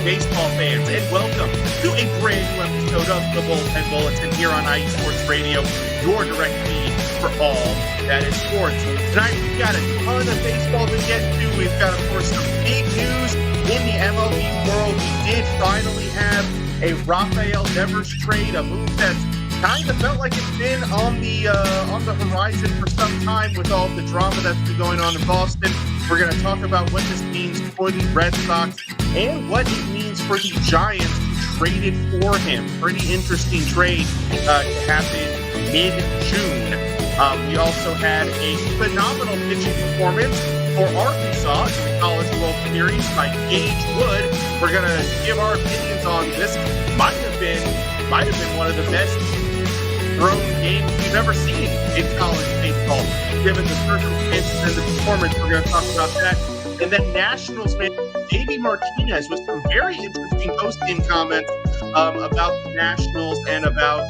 baseball fans, and welcome to a brand new episode of the Bullpen Bulletin here on IE Sports Radio, your direct feed for all that is sports. Tonight we've got a ton of baseball to get to. We've got, of course, some big news in the MLB world. We did finally have a Rafael Devers trade, a move that's kind of felt like it's been on the horizon for some time with all the drama that's been going on in Boston. We're going to talk about what this means for the Red Sox and what it means for the Giants who traded for him. Pretty interesting trade to happen mid-June. We also had a phenomenal pitching performance for Arkansas in the College World Series by Gage Wood. We're going to give our opinions on this. Might have been one of the best thrown games we've ever seen in college baseball, given the circumstances and the performance. We're going to talk about that. And then Nationals man, Davey Martinez with some very interesting post-game comments about the Nationals and about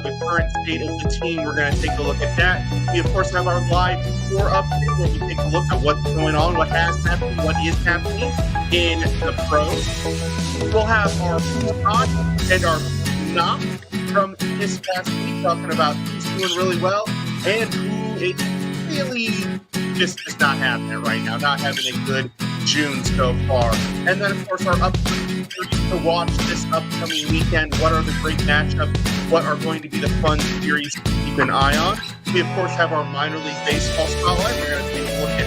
the current state of the team. We're going to take a look at that. We, of course, have our live score update where we take a look at what's going on, what has happened, what is happening in the pros. We'll have our on and our not from this past week, talking about who's doing really well and who is really just not having it right now, not having a good June so far. And then, of course, our upcoming series to watch this upcoming weekend. What are the great matchups? What are going to be the fun series to keep an eye on? We, of course, have our minor league baseball spotlight. We're going to take a look at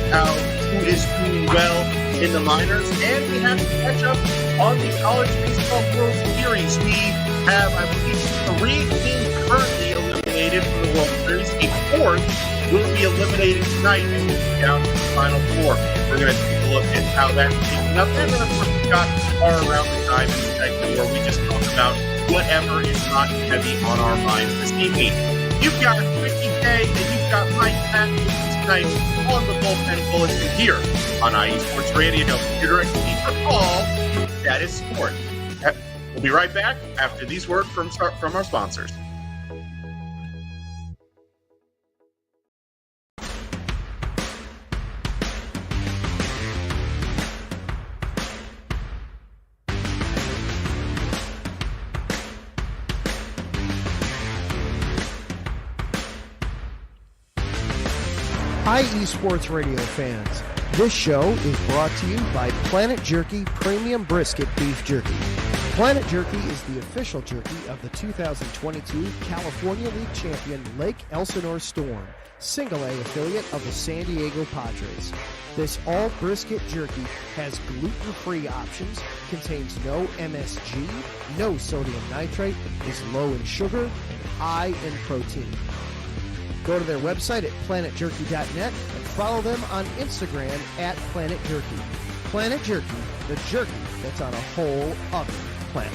who is doing well in the minors. And we have to catch up on the College Baseball World Series. We have, I believe, 3 teams currently eliminated from the World Series. A 4th will be eliminated tonight and will be down to the final 4. We're going to take a look at how that's taken up. And then, of course, we've got our Around the Diamond segment where we just talk about whatever is not heavy on our minds this evening. You've got Ricky K and you've got Mike Patt tonight on the Bullpen Bulletin here on IE Sports Radio. Your direct feed for all that is sport. We'll be right back after these words from our sponsors. IE Sports Radio fans, this show is brought to you by Planet Jerky Premium Brisket Beef Jerky. Planet Jerky is the official jerky of the 2022 California League champion Lake Elsinore Storm, single-A affiliate of the San Diego Padres. This all-brisket jerky has gluten-free options, contains no MSG, no sodium nitrate, is low in sugar, and high in protein. Go to their website at planetjerky.net and follow them on Instagram at Planet Jerky. Planet Jerky, the jerky that's on a whole other planet.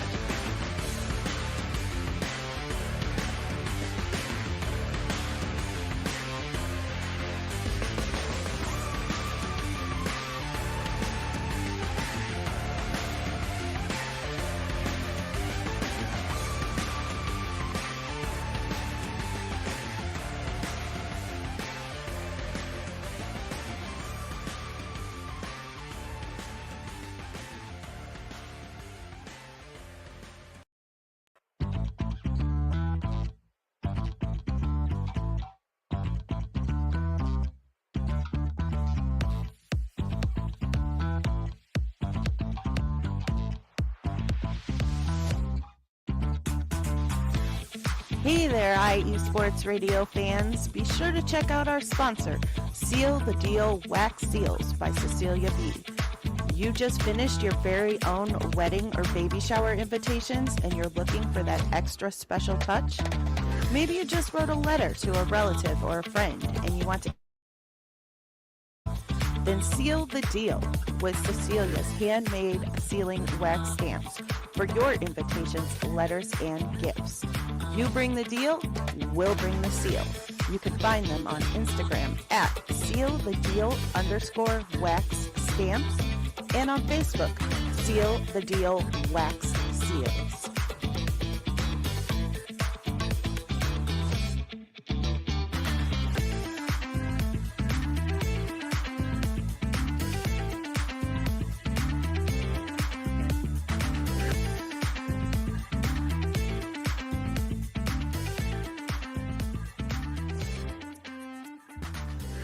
Hey there, IE Sports Radio fans. Be sure to check out our sponsor, Seal the Deal Wax Seals by Cecilia B. You just finished your very own wedding or baby shower invitations and you're looking for that extra special touch? Maybe you just wrote a letter to a relative or a friend and you want to... Then seal the deal with Cecilia's handmade sealing wax stamps for your invitations, letters, and gifts. You bring the deal, we'll bring the seal. You can find them on Instagram at sealthedeal_wax stamps and on Facebook, Seal the Deal Wax Seals.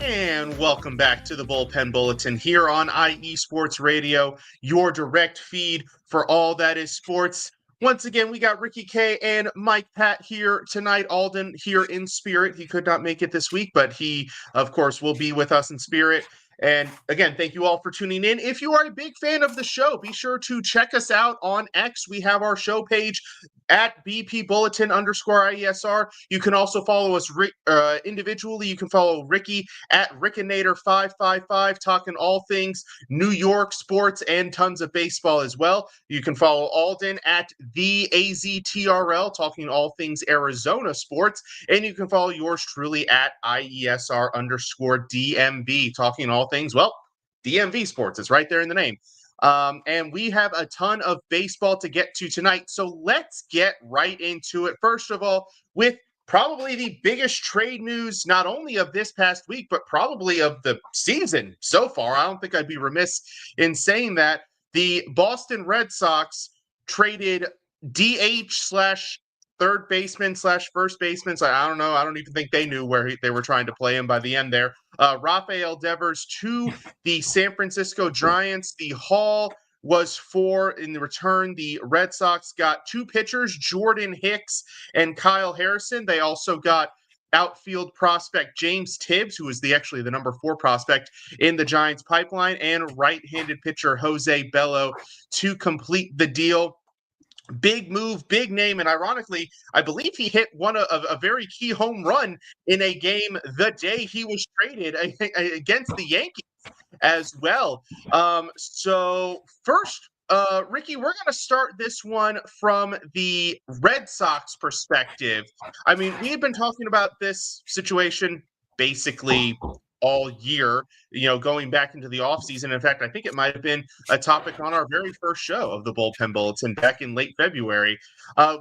And welcome back to the Bullpen Bulletin here on IE Sports Radio, your direct feed for all that is sports. Once again, we got Ricky K and Mike Patt here tonight. Alden here in spirit. He could not make it this week, but he, of course, will be with us in spirit. And again, thank you all for tuning in. If you are a big fan of the show, be sure to check us out on X. We have our show page at BP Bulletin _IESR. You can also follow us individually. You can follow Ricky at Rickinator555, talking all things New York sports and tons of baseball as well. You can follow Alden at the AZTRL, talking all things Arizona sports. And you can follow yours truly at IESR _DMV, talking all things, well, DMV sports. It's right there in the name. And we have a ton of baseball to get to tonight. So let's get right into it. First of all, with probably the biggest trade news, not only of this past week, but probably of the season so far. I don't think I'd be remiss in saying that. The Boston Red Sox traded DH / third baseman / first baseman. So I don't know. I don't even think they knew where they were trying to play him by the end there. Rafael Devers to the San Francisco Giants. The haul was for, in return, the Red Sox got two pitchers, Jordan Hicks and Kyle Harrison. They also got outfield prospect James Tibbs, who is actually the number 4 prospect in the Giants pipeline, and right-handed pitcher Jose Bello to complete the deal. Big move, big name, and ironically, I believe he hit a very key home run in a game the day he was traded against the Yankees as well. So first, Ricky, we're going to start this one from the Red Sox perspective. I mean, we've been talking about this situation basically all year, going back into the offseason. In fact, I think it might have been a topic on our very first show of the Bullpen Bulletin back in late February.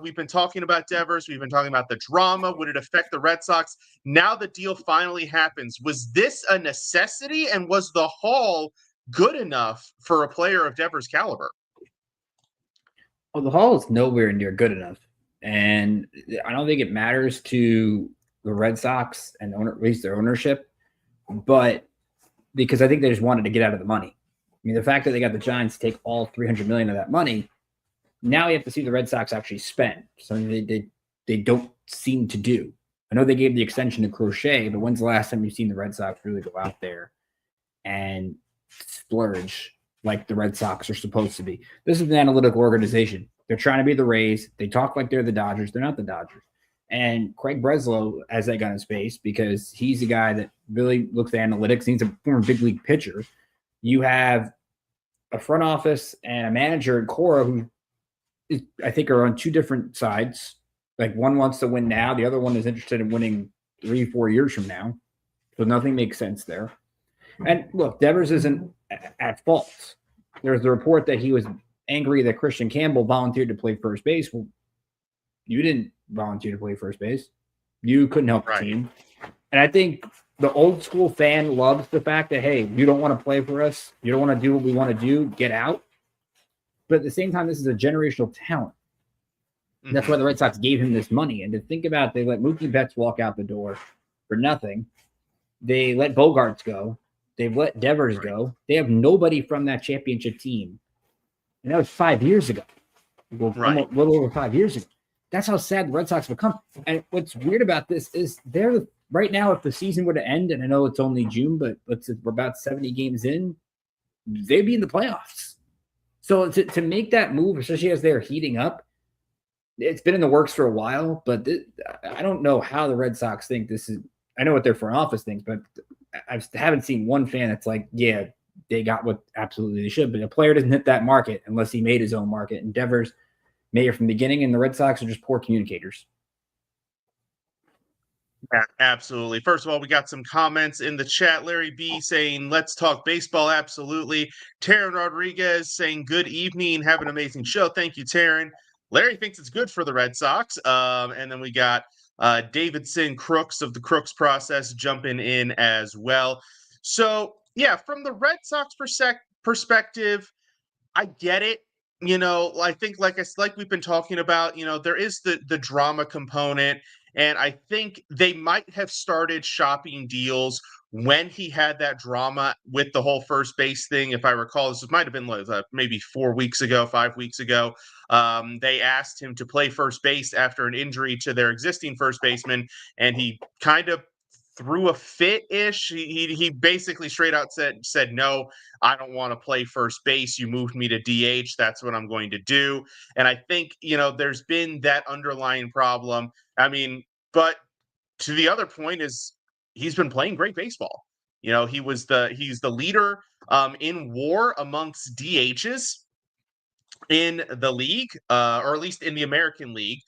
We've been talking about Devers. We've been talking about the drama. Would it affect the Red Sox? Now the deal finally happens. Was this a necessity, and was the haul good enough for a player of Devers' caliber? Well, the haul is nowhere near good enough. And I don't think it matters to the Red Sox and at least their ownership, but because I think they just wanted to get out of the money. I mean, the fact that they got the Giants to take all $300 million of that money, now you have to see the Red Sox actually spend. Something they don't seem to do. I know they gave the extension to Crochet, but when's the last time you've seen the Red Sox really go out there and splurge like the Red Sox are supposed to be? This is an analytical organization. They're trying to be the Rays. They talk like they're the Dodgers. They're not the Dodgers. And Craig Breslow has that guy in his face because he's the guy that really looks at analytics. He's a former big league pitcher. You have a front office and a manager in Cora who I think are on two different sides. Like one wants to win now. The other one is interested in winning 3-4 years from now. So nothing makes sense there. And look, Devers isn't at fault. There's the report that he was angry that Christian Campbell volunteered to play first base. Well, you didn't volunteer to play first base. You couldn't help the team. And I think the old school fan loves the fact that, hey, you don't want to play for us. You don't want to do what we want to do. Get out. But at the same time, this is a generational talent. Mm-hmm. That's why the Red Sox gave him this money. And to think about, they let Mookie Betts walk out the door for nothing. They let Bogarts go. They've let Devers go. They have nobody from that championship team. And that was 5 years ago. A little over 5 years ago. That's how sad the Red Sox become. And what's weird about this is they're right now, if the season were to end, and I know it's only June, but we're about 70 games in, they'd be in the playoffs. So to make that move, especially as they're heating up, it's been in the works for a while, but I don't know how the Red Sox think this is. I know what their front office thinks, but I haven't seen one fan that's like, yeah, they got what absolutely they should. But a player doesn't hit that market unless he made his own market. And Devers made it from the beginning, and the Red Sox are just poor communicators. Yeah, absolutely. First of all, we got some comments in the chat. Larry B saying, let's talk baseball. Absolutely. Taryn Rodriguez saying, good evening. Have an amazing show. Thank you, Taryn. Larry thinks it's good for the Red Sox. And then we got Davidson Crooks of the Crooks Process jumping in as well. So, yeah, from the Red Sox perspective, I get it. I think like we've been talking about, there is the drama component. And I think they might have started shopping deals when he had that drama with the whole first base thing, if I recall, this might have been maybe 4 weeks ago, 5 weeks ago. They asked him to play first base after an injury to their existing first baseman, and he kind of threw a fit-ish. He basically straight out said, no, I don't want to play first base. You moved me to DH. That's what I'm going to do. And I think, there's been that underlying problem. I mean, but to the other point is he's been playing great baseball. He's the leader in WAR amongst DHs in the league, or at least in the American League.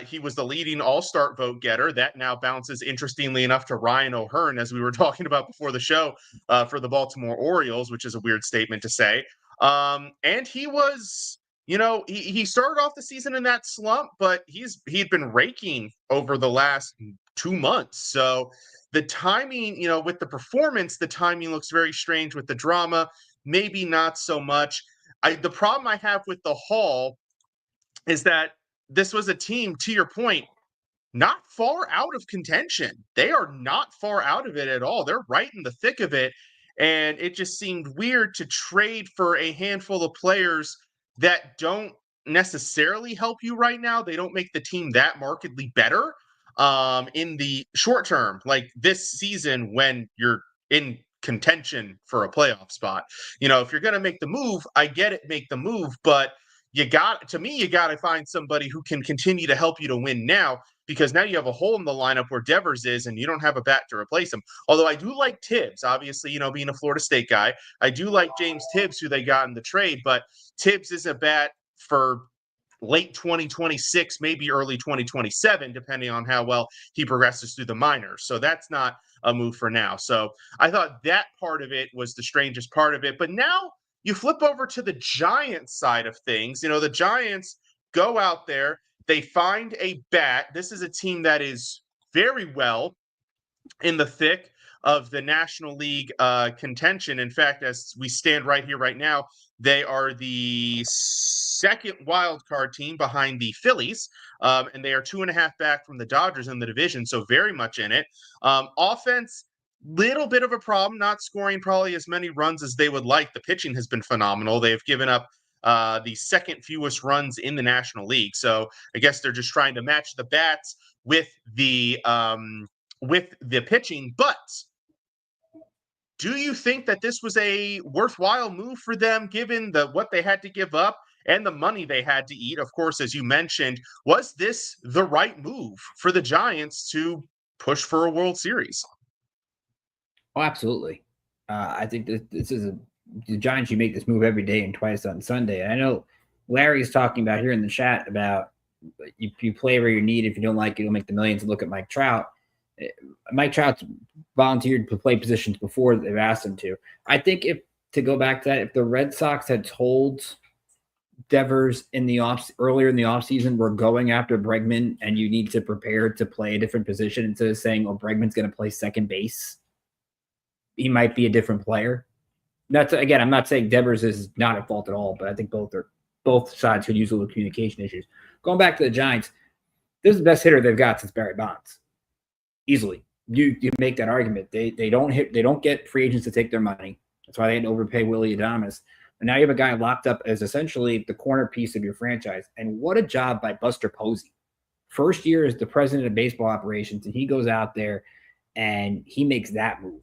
He was the leading all-star vote getter. That now bounces, interestingly enough, to Ryan O'Hearn, as we were talking about before the show, for the Baltimore Orioles, which is a weird statement to say. And he was, he started off the season in that slump, but he'd been raking over the last 2 months. So the timing, with the performance, the timing looks very strange. With the drama, maybe not so much. The problem I have with the Hall is that this was a team, to your point, not far out of contention. They are not far out of it at all. They're right in the thick of it. And it just seemed weird to trade for a handful of players that don't necessarily help you right now. They don't make the team that markedly better in the short term, like this season when you're in contention for a playoff spot. If you're going to make the move, I get it, make the move, but you got to find somebody who can continue to help you to win now, because now you have a hole in the lineup where Devers is and you don't have a bat to replace him. Although I do like Tibbs, obviously, being a Florida State guy. I do like James Tibbs, who they got in the trade, but Tibbs is a bat for late 2026, maybe early 2027, depending on how well he progresses through the minors. So that's not a move for now. So I thought that part of it was the strangest part of it. But now you flip over to the Giants side of things. The Giants go out there, they find a bat. This is a team that is very well in the thick of the National League contention. In fact, as we stand right here, right now, they are the second wild card team behind the Phillies, and they are 2.5 back from the Dodgers in the division, so very much in it. Offense, little bit of a problem, not scoring probably as many runs as they would like. The pitching has been phenomenal. They've given up the second fewest runs in the National League, so I guess they're just trying to match the bats with the pitching. But do you think that this was a worthwhile move for them, given what they had to give up and the money they had to eat? Of course, as you mentioned, was this the right move for the Giants to push for a World Series? Oh, absolutely. I think this is the Giants. You make this move every day and twice on Sunday. I know Larry's talking about here in the chat about you play where you need. If you don't like it, you'll make the millions. And look at Mike Trout. Mike Trout's volunteered to play positions before they've asked him to. I think to go back to that, if the Red Sox had told Devers earlier in the offseason, we're going after Bregman and you need to prepare to play a different position, instead of saying, oh, Bregman's going to play second base, he might be a different player. Again, I'm not saying Devers is not at fault at all, but I think both sides could use a little communication issues. Going back to the Giants, this is the best hitter they've got since Barry Bonds. Easily. You make that argument. They don't get free agents to take their money. That's why they had to overpay Willie Adames. And now you have a guy locked up as essentially the corner piece of your franchise. And what a job by Buster Posey. First year as the president of baseball operations, and he goes out there and he makes that move.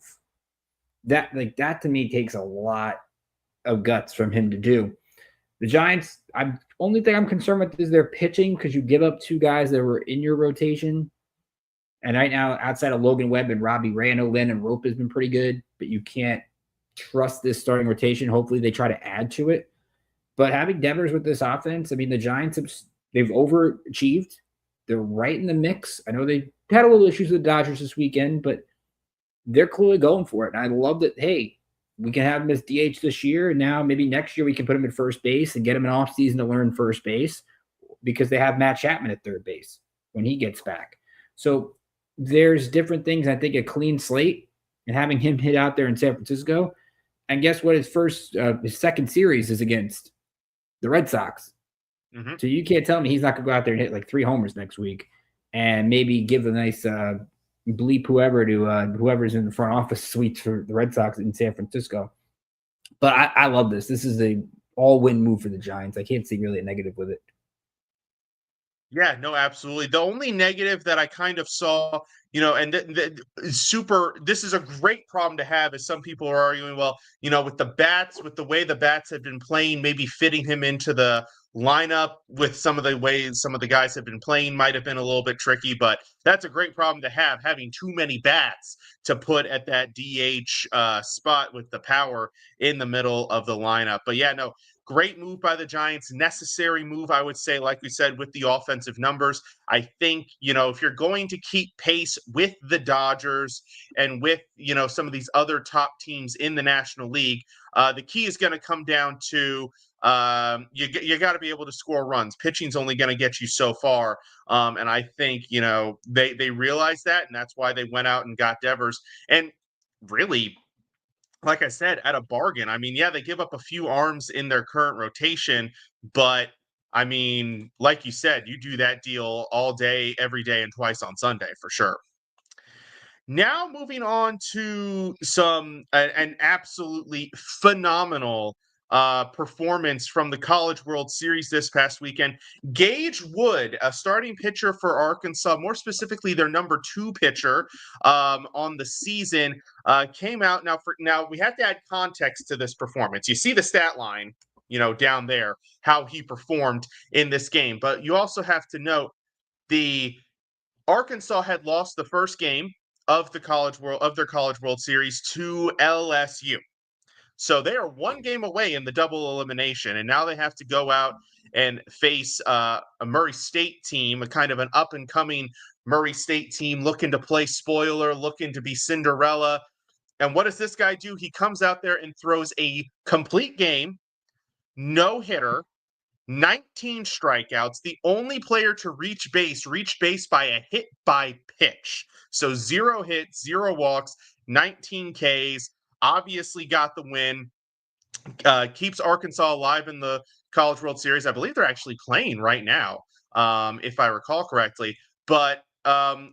That to me takes a lot of guts from him to do. The Giants, only thing I'm concerned with is their pitching, because you give up 2 guys that were in your rotation. And right now, outside of Logan Webb and Robbie Ray, I know Landon Rope has been pretty good, but you can't trust this starting rotation. Hopefully they try to add to it. But having Devers with this offense, I mean, the Giants, they've overachieved. They're right in the mix. I know they had a little issues with the Dodgers this weekend, but they're clearly going for it. And I love that, hey, we can have him as DH this year, and now maybe next year we can put him at first base and get him an offseason to learn first base, because they have Matt Chapman at third base when he gets back. So there's different things. I think a clean slate and having him hit out there in San Francisco. And guess what? His second series is against the Red Sox. Mm-hmm. So you can't tell me he's not going to go out there and hit like 3 homers next week and maybe give a nice bleep whoever to whoever's in the front office suites for the Red Sox in San Francisco. But I love this. This is a all-win move for the Giants. I can't see really a negative with it. Yeah, no, absolutely. The only negative that I kind of saw, and this is a great problem to have, is some people are arguing, well, with the bats, with the way the bats have been playing, maybe fitting him into the lineup with some of the ways some of the guys have been playing might have been a little bit tricky, but that's a great problem to have, having too many bats to put at that DH spot with the power in the middle of the lineup. But yeah, no, great move by the Giants, necessary move, I would say, like we said, with the offensive numbers. I think, if you're going to keep pace with the Dodgers and with, some of these other top teams in the National League, the key is going to come down to you got to be able to score runs. Pitching's only going to get you so far. And I think, they realized that, and that's why they went out and got Devers. And really, like I said, at a bargain. I mean, yeah, they give up a few arms in their current rotation, but I mean, like you said, you do that deal all day, every day, and twice on Sunday for sure. Now moving on to an absolutely phenomenal performance from the College World Series this past weekend. Gage Wood, a starting pitcher for Arkansas, more specifically their number 2 pitcher on the season, came out. Now we have to add context to this performance. You see the stat line, down there, how he performed in this game, but you also have to note the Arkansas had lost the first game of their College World Series to LSU. So they are one game away in the double elimination, and now they have to go out and face a Murray State team, a kind of an up-and-coming Murray State team looking to play spoiler, looking to be Cinderella. And what does this guy do? He comes out there and throws a complete game, no-hitter, 19 strikeouts, the only player to reach base by a hit by pitch. So 0 hits, 0 walks, 19 Ks, obviously got the win, keeps Arkansas alive in the College World Series. I believe they're actually playing right now, if I recall correctly. But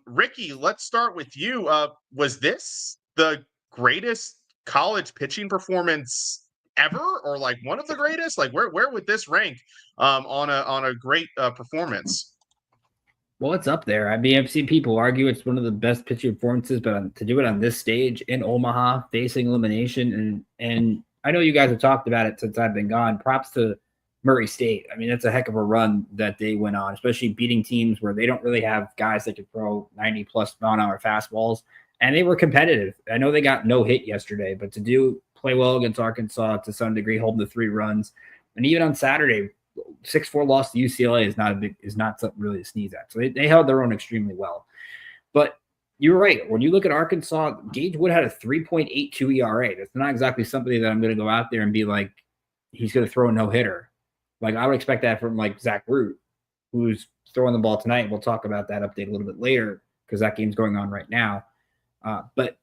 Ricky, let's start with you. Was this the greatest college pitching performance ever, or like one of the greatest? Like where would this rank on a great performance? Well, it's up there. I mean, I've seen people argue it's one of the best pitching performances, but to do it on this stage in Omaha, facing elimination, and I know you guys have talked about it since I've been gone. Props to Murray State. I mean, that's a heck of a run that they went on, especially beating teams where they don't really have guys that can throw 90+ mile-an-hour fastballs, and they were competitive. I know they got no hit yesterday, but to play well against Arkansas to some degree, holding the 3 runs, and even on Saturday, 6-4 loss to UCLA is not something really to sneeze at. So they held their own extremely well. But you're right. When you look at Arkansas, Gage Wood had a 3.82 ERA. That's not exactly something that I'm going to go out there and be like, he's going to throw a no-hitter. Like, I would expect that from like Zach Root, who's throwing the ball tonight. We'll talk about that update a little bit later because that game's going on right now. But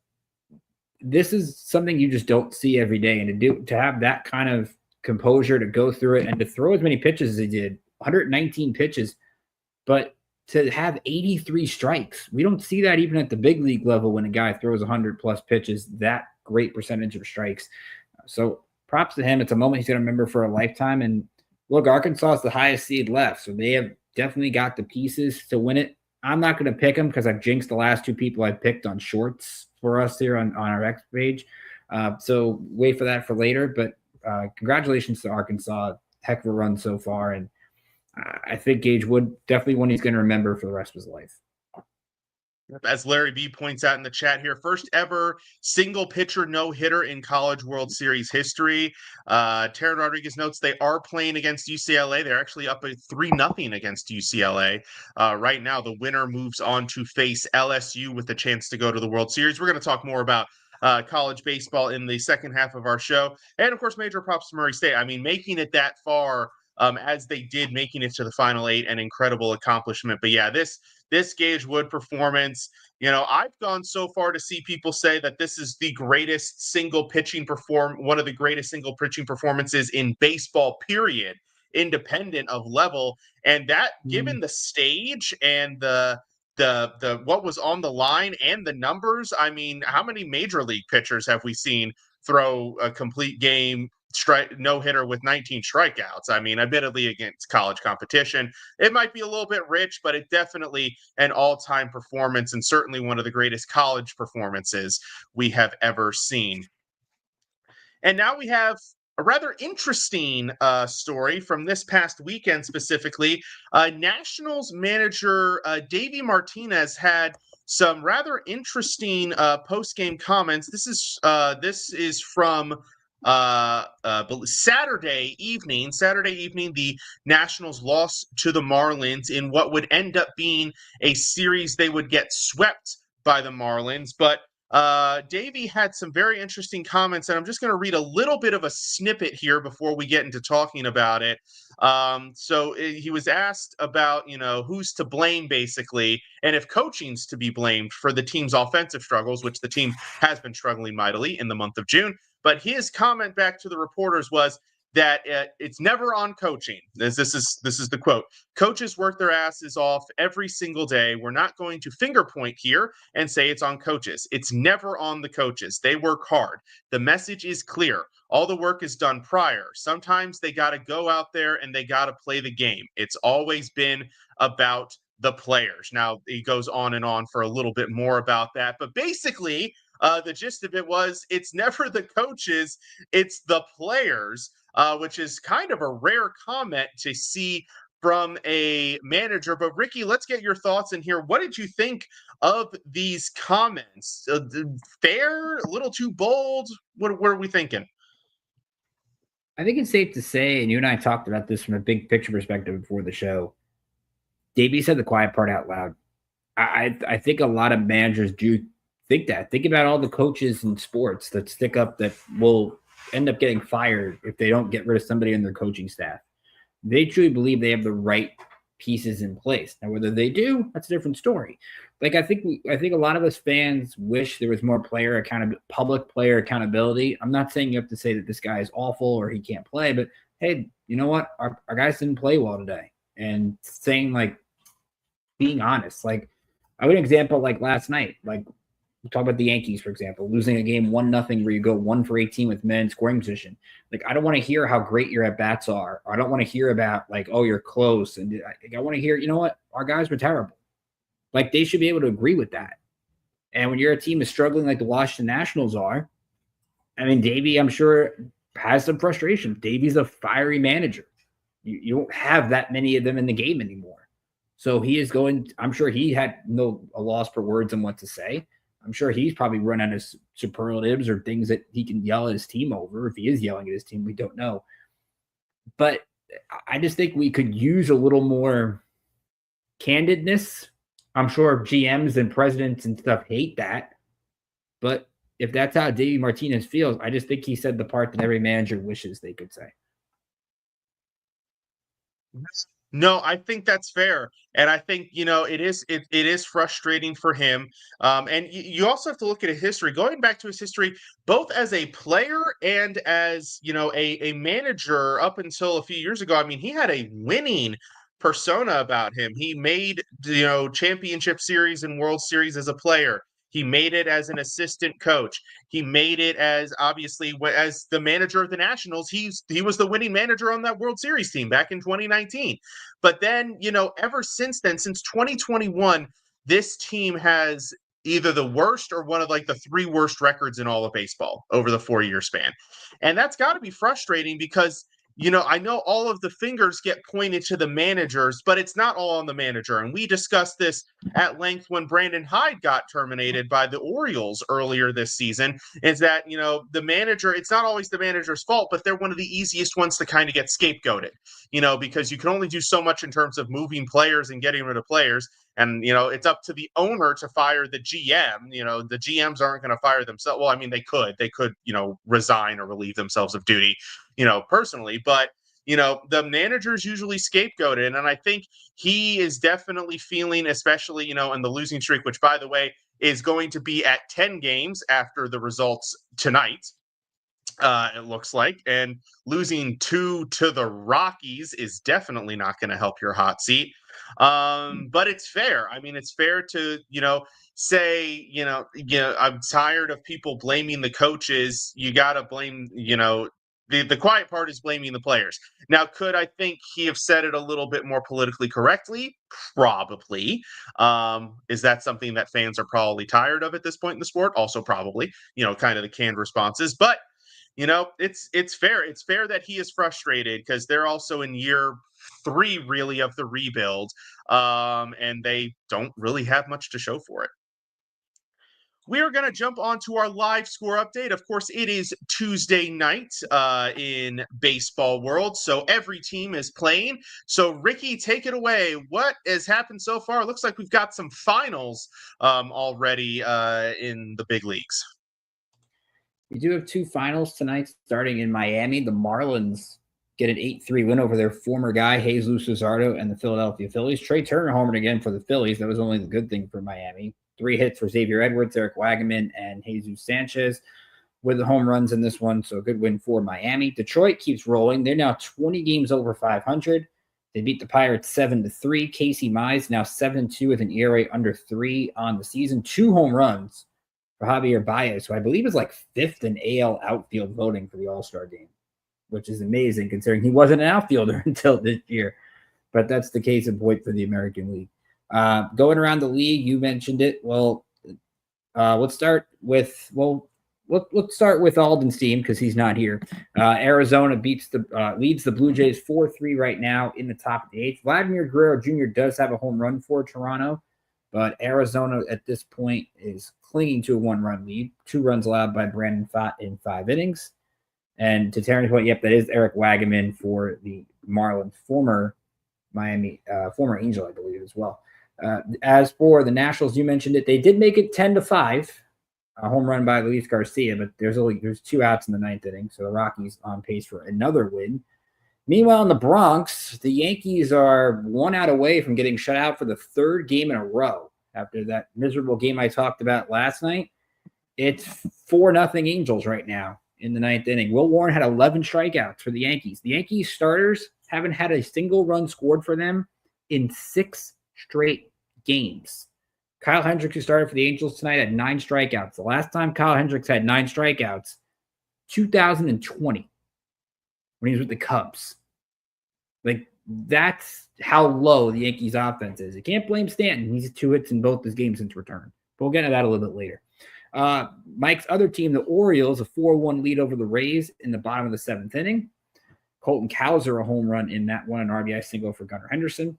this is something you just don't see every day. And to have that kind of composure to go through it and to throw as many pitches as he did, 119 pitches, but to have 83 strikes. We don't see that even at the big league level when a guy throws 100+ pitches, that great percentage of strikes. So props to him. It's a moment he's going to remember for a lifetime. And look, Arkansas is the highest seed left, so they have definitely got the pieces to win it. I'm not going to pick them because I've jinxed the last 2 people I've picked on shorts for us here on our X page. So wait for that for later, but congratulations to Arkansas. Heck of a run so far. And I think Gage Wood definitely one he's going to remember for the rest of his life. As Larry B points out in the chat here, first ever single pitcher no-hitter in College World Series history. Taryn Rodriguez notes they are playing against UCLA. They're actually up at 3-0 against UCLA. Right now, the winner moves on to face LSU with a chance to go to the World Series. We're going to talk more about college baseball in the second half of our show. And, of course, major props to Murray State. I mean, making it that far as they did, making it to the Final 8, an incredible accomplishment. But, yeah, this Gage Wood performance, I've gone so far to see people say that this is the greatest one of the greatest single pitching performances in baseball, period, independent of level. And that, given the stage and the the what was on the line and the numbers. I mean, how many major league pitchers have we seen throw a complete game no hitter with 19 strikeouts? I mean, admittedly against college competition, it might be a little bit rich, but it definitely an all-time performance and certainly one of the greatest college performances we have ever seen. And now we have a rather interesting story from this past weekend specifically. Nationals manager Davey Martinez had some rather interesting post-game comments. This is from Saturday evening. The Nationals lost to the Marlins in what would end up being a series they would get swept by the Marlins, but Davey had some very interesting comments, and I'm just going to read a little bit of a snippet here before we get into talking about it. He was asked about, who's to blame basically, and if coaching's to be blamed for the team's offensive struggles, which the team has been struggling mightily in the month of June. But his comment back to the reporters was that it's never on coaching. This is the quote. Coaches work their asses off every single day. We're not going to finger point here and say it's on coaches. It's never on the coaches. They work hard. The message is clear. All the work is done prior. Sometimes they got to go out there and they got to play the game. It's always been about the players. Now, he goes on and on for a little bit more about that. But basically, the gist of it was it's never the coaches, it's the players, which is kind of a rare comment to see from a manager. But Ricky, let's get your thoughts in here. What did you think of these comments? Fair? A little too bold? What are we thinking? I think it's safe to say, and you and I talked about this from a big picture perspective before the show, Davey said the quiet part out loud. I think a lot of managers do think that. Think about all the coaches in sports that stick up that will end up getting fired if they don't get rid of somebody in their coaching staff. They truly believe they have the right pieces in place. Now, whether they do, that's a different story. Like I think a lot of us fans wish there was more public player accountability. I'm not saying you have to say that this guy is awful or he can't play, but hey, you know what? Our guys didn't play well today. And saying, like, being honest. Like, I would example like last night, like talk about the Yankees, for example, losing a game 1-0 where you go 1 for 18 with men in scoring position. Like, I don't want to hear how great your at-bats are. Or I don't want to hear about, like, oh, you're close. And I want to hear, you know what? Our guys were terrible. Like, they should be able to agree with that. And when your team is struggling like the Washington Nationals are, I mean, Davey, I'm sure, has some frustration. Davey's a fiery manager. You don't have that many of them in the game anymore. So he is going – I'm sure he had a loss for words on what to say. I'm sure he's probably run out of superlatives or things that he can yell at his team over. If he is yelling at his team, we don't know. But I just think we could use a little more candidness. I'm sure GMs and presidents and stuff hate that. But if that's how Davey Martinez feels, I just think he said the part that every manager wishes they could say. No, I think that's fair. And I think, it is frustrating for him. And you also have to look at his history, going back to his history, both as a player and as, a manager up until a few years ago. I mean, he had a winning persona about him. He made, championship series and World Series as a player. He made it as an assistant coach. He made it as, obviously, as the manager of the Nationals. He was the winning manager on that World Series team back in 2019. But then, ever since then, since 2021, this team has either the worst or one of like the 3 worst records in all of baseball over the 4-year span. And that's got to be frustrating because I know all of the fingers get pointed to the managers, but it's not all on the manager. And we discussed this at length when Brandon Hyde got terminated by the Orioles earlier this season, is that, the manager, it's not always the manager's fault, but they're one of the easiest ones to kind of get scapegoated, because you can only do so much in terms of moving players and getting rid of players. And, it's up to the owner to fire the GM. The GMs aren't going to fire themselves. Well, I mean, they could, resign or relieve themselves of duty, personally. But, the manager's usually scapegoated. And I think he is definitely feeling, especially, in the losing streak, which, by the way, is going to be at 10 games after the results tonight. it looks like. And losing 2 to the Rockies is definitely not going to help your hot seat. But it's fair. I mean, it's fair to, say, I'm tired of people blaming the coaches. You got to blame, the quiet part is blaming the players. Now, could I think he have said it a little bit more politically correctly? Probably. Is that something that fans are probably tired of at this point in the sport? Also, probably, kind of the canned responses. But it's fair. It's fair that he is frustrated because they're also in year 3, really, of the rebuild, and they don't really have much to show for it. We are going to jump onto our live score update. Of course, it is Tuesday night in baseball world, so every team is playing. So, Ricky, take it away. What has happened so far? It looks like we've got some finals already in the big leagues. We do have 2 finals tonight starting in Miami. The Marlins get an 8-3 win over their former guy, Jesus Luzardo, and the Philadelphia Phillies. Trey Turner homered again for the Phillies. That was only the good thing for Miami. 3 hits for Xavier Edwards, Eric Wagaman, and Jesus Sanchez with the home runs in this one. So a good win for Miami. Detroit keeps rolling. They're now 20 games over 500. They beat the Pirates 7-3. Casey Mize now 7-2 with an ERA under 3 on the season. 2 home runs for Javier Baez, who I believe is like 5th in AL outfield voting for the All-Star game, which is amazing considering he wasn't an outfielder until this year. But that's the case in point for the American League. Going around the league, you mentioned it. Well, let's start with Alden's team because he's not here. Arizona leads the Blue Jays 4-3 right now in the top of the 8th. Vladimir Guerrero Jr. does have a home run for Toronto, but Arizona at this point is clinging to a 1-run lead. 2 runs allowed by Brandon Pfaadt in 5 innings. And to Terrence's point, yep, that is Eric Wagaman for the Marlins, former Angel, I believe, as well. As for the Nationals, you mentioned it. They did make it 10-5, a home run by Luis Garcia, but there's 2 outs in the 9th inning, so the Rockies on pace for another win. Meanwhile, in the Bronx, the Yankees are 1 out away from getting shut out for the 3rd game in a row after that miserable game I talked about last night. It's 4-0 Angels right now in the 9th inning. Will Warren had 11 strikeouts for the Yankees. The Yankees starters haven't had a single run scored for them in 6 straight games. Kyle Hendricks, who started for the Angels tonight, had 9 strikeouts. The last time Kyle Hendricks had 9 strikeouts, 2020, when he was with the Cubs. Like, that's how low the Yankees offense is. You can't blame Stanton. He's 2 hits in both his games since return. But we'll get into that a little bit later. Mike's other team, the Orioles, a 4-1 lead over the Rays in the bottom of the 7th inning. Colton Cowser, a home run in that one, an RBI single for Gunnar Henderson.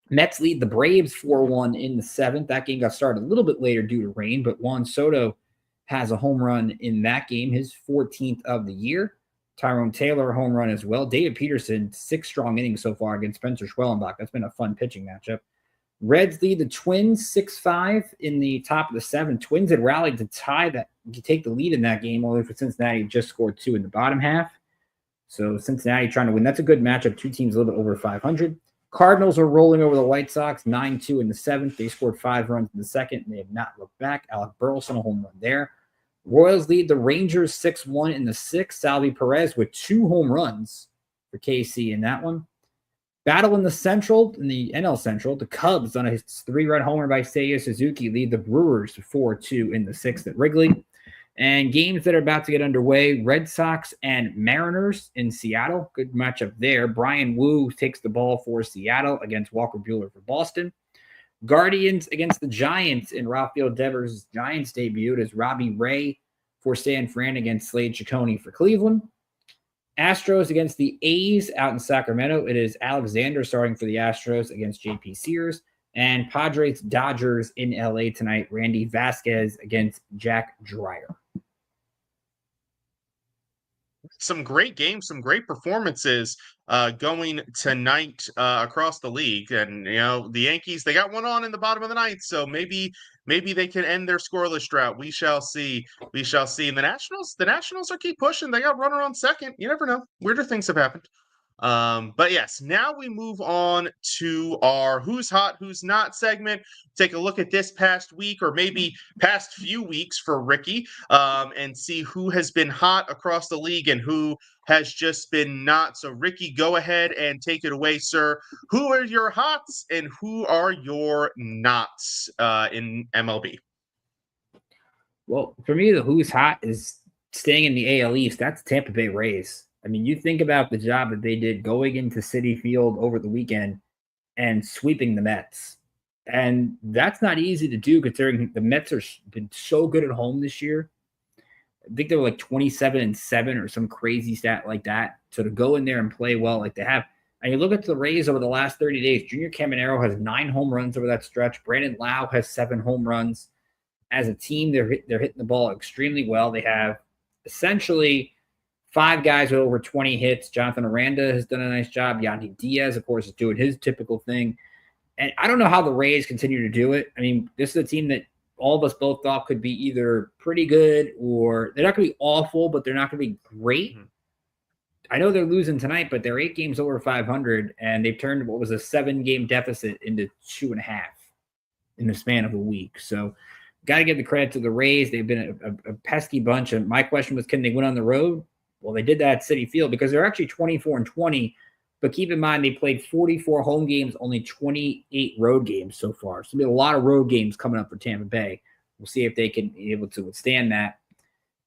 Mets lead the Braves 4-1 in the 7th. That game got started a little bit later due to rain, but Juan Soto has a home run in that game, his 14th of the year. Tyrone Taylor, a home run as well. David Peterson, 6 strong innings so far against Spencer Schwellenbach. That's been a fun pitching matchup. Reds lead the Twins 6-5 in the top of the 7th. Twins had rallied to take the lead in that game, only for Cincinnati just scored 2 in the bottom half. So Cincinnati trying to win. That's a good matchup. 2 teams a little bit over 500. Cardinals are rolling over the White Sox 9-2 in the 7th. They scored 5 runs in the 2nd, and they have not looked back. Alec Burleson, a home run there. Royals lead the Rangers 6-1 in the 6th. Salvi Perez with 2 home runs for KC in that one. Battle in the Central, in the NL Central, the Cubs on a 3-run homer by Seiya Suzuki lead the Brewers 4-2 in the 6th at Wrigley. And games that are about to get underway, Red Sox and Mariners in Seattle. Good matchup there. Brian Wu takes the ball for Seattle against Walker Buehler for Boston. Guardians against the Giants in Rafael Devers' Giants debut as Robbie Ray for San Fran against Slade Ciccone for Cleveland. Astros against the A's out in Sacramento. It is Alexander starting for the Astros against JP Sears. And Padres Dodgers in LA tonight. Randy Vasquez against Jack Dreyer. Some great games, some great performances going tonight across the league. And, the Yankees, they got one on in the bottom of the 9th, so maybe they can end their scoreless drought. We shall see. We shall see. And the Nationals are keep pushing. They got runner on second. You never know. Weirder things have happened. But yes, now we move on to our Who's Hot, Who's Not segment. Take a look at this past week or maybe past few weeks for Ricky, and see who has been hot across the league and who has just been not. So, Ricky, go ahead and take it away, sir. Who are your hots and who are your nots in MLB? Well, for me, the who's hot is staying in the AL East. That's Tampa Bay Rays. I mean, you think about the job that they did going into Citi Field over the weekend and sweeping the Mets. And that's not easy to do considering the Mets have been so good at home this year. I think they were like 27-7 or some crazy stat like that. So to go in there and play well like they have. And you look at the Rays over the last 30 days, Junior Caminero has 9 home runs over that stretch. Brandon Lau has 7 home runs. As a team, they're hitting the ball extremely well. They have essentially 5 guys with over 20 hits. Jonathan Aranda has done a nice job. Yandy Diaz, of course, is doing his typical thing. And I don't know how the Rays continue to do it. I mean, this is a team that all of us both thought could be either pretty good or they're not going to be awful, but they're not going to be great. Mm-hmm. I know they're losing tonight, but they're 8 games over 500, and they've turned what was a 7-game deficit into 2.5 in the span of a week. So got to give the credit to the Rays. They've been a pesky bunch. And my question was, can they win on the road? Well, they did that at Citi Field because they're actually 24-20. But keep in mind, they played 44 home games, only 28 road games so far. So there'll be a lot of road games coming up for Tampa Bay. We'll see if they can be able to withstand that.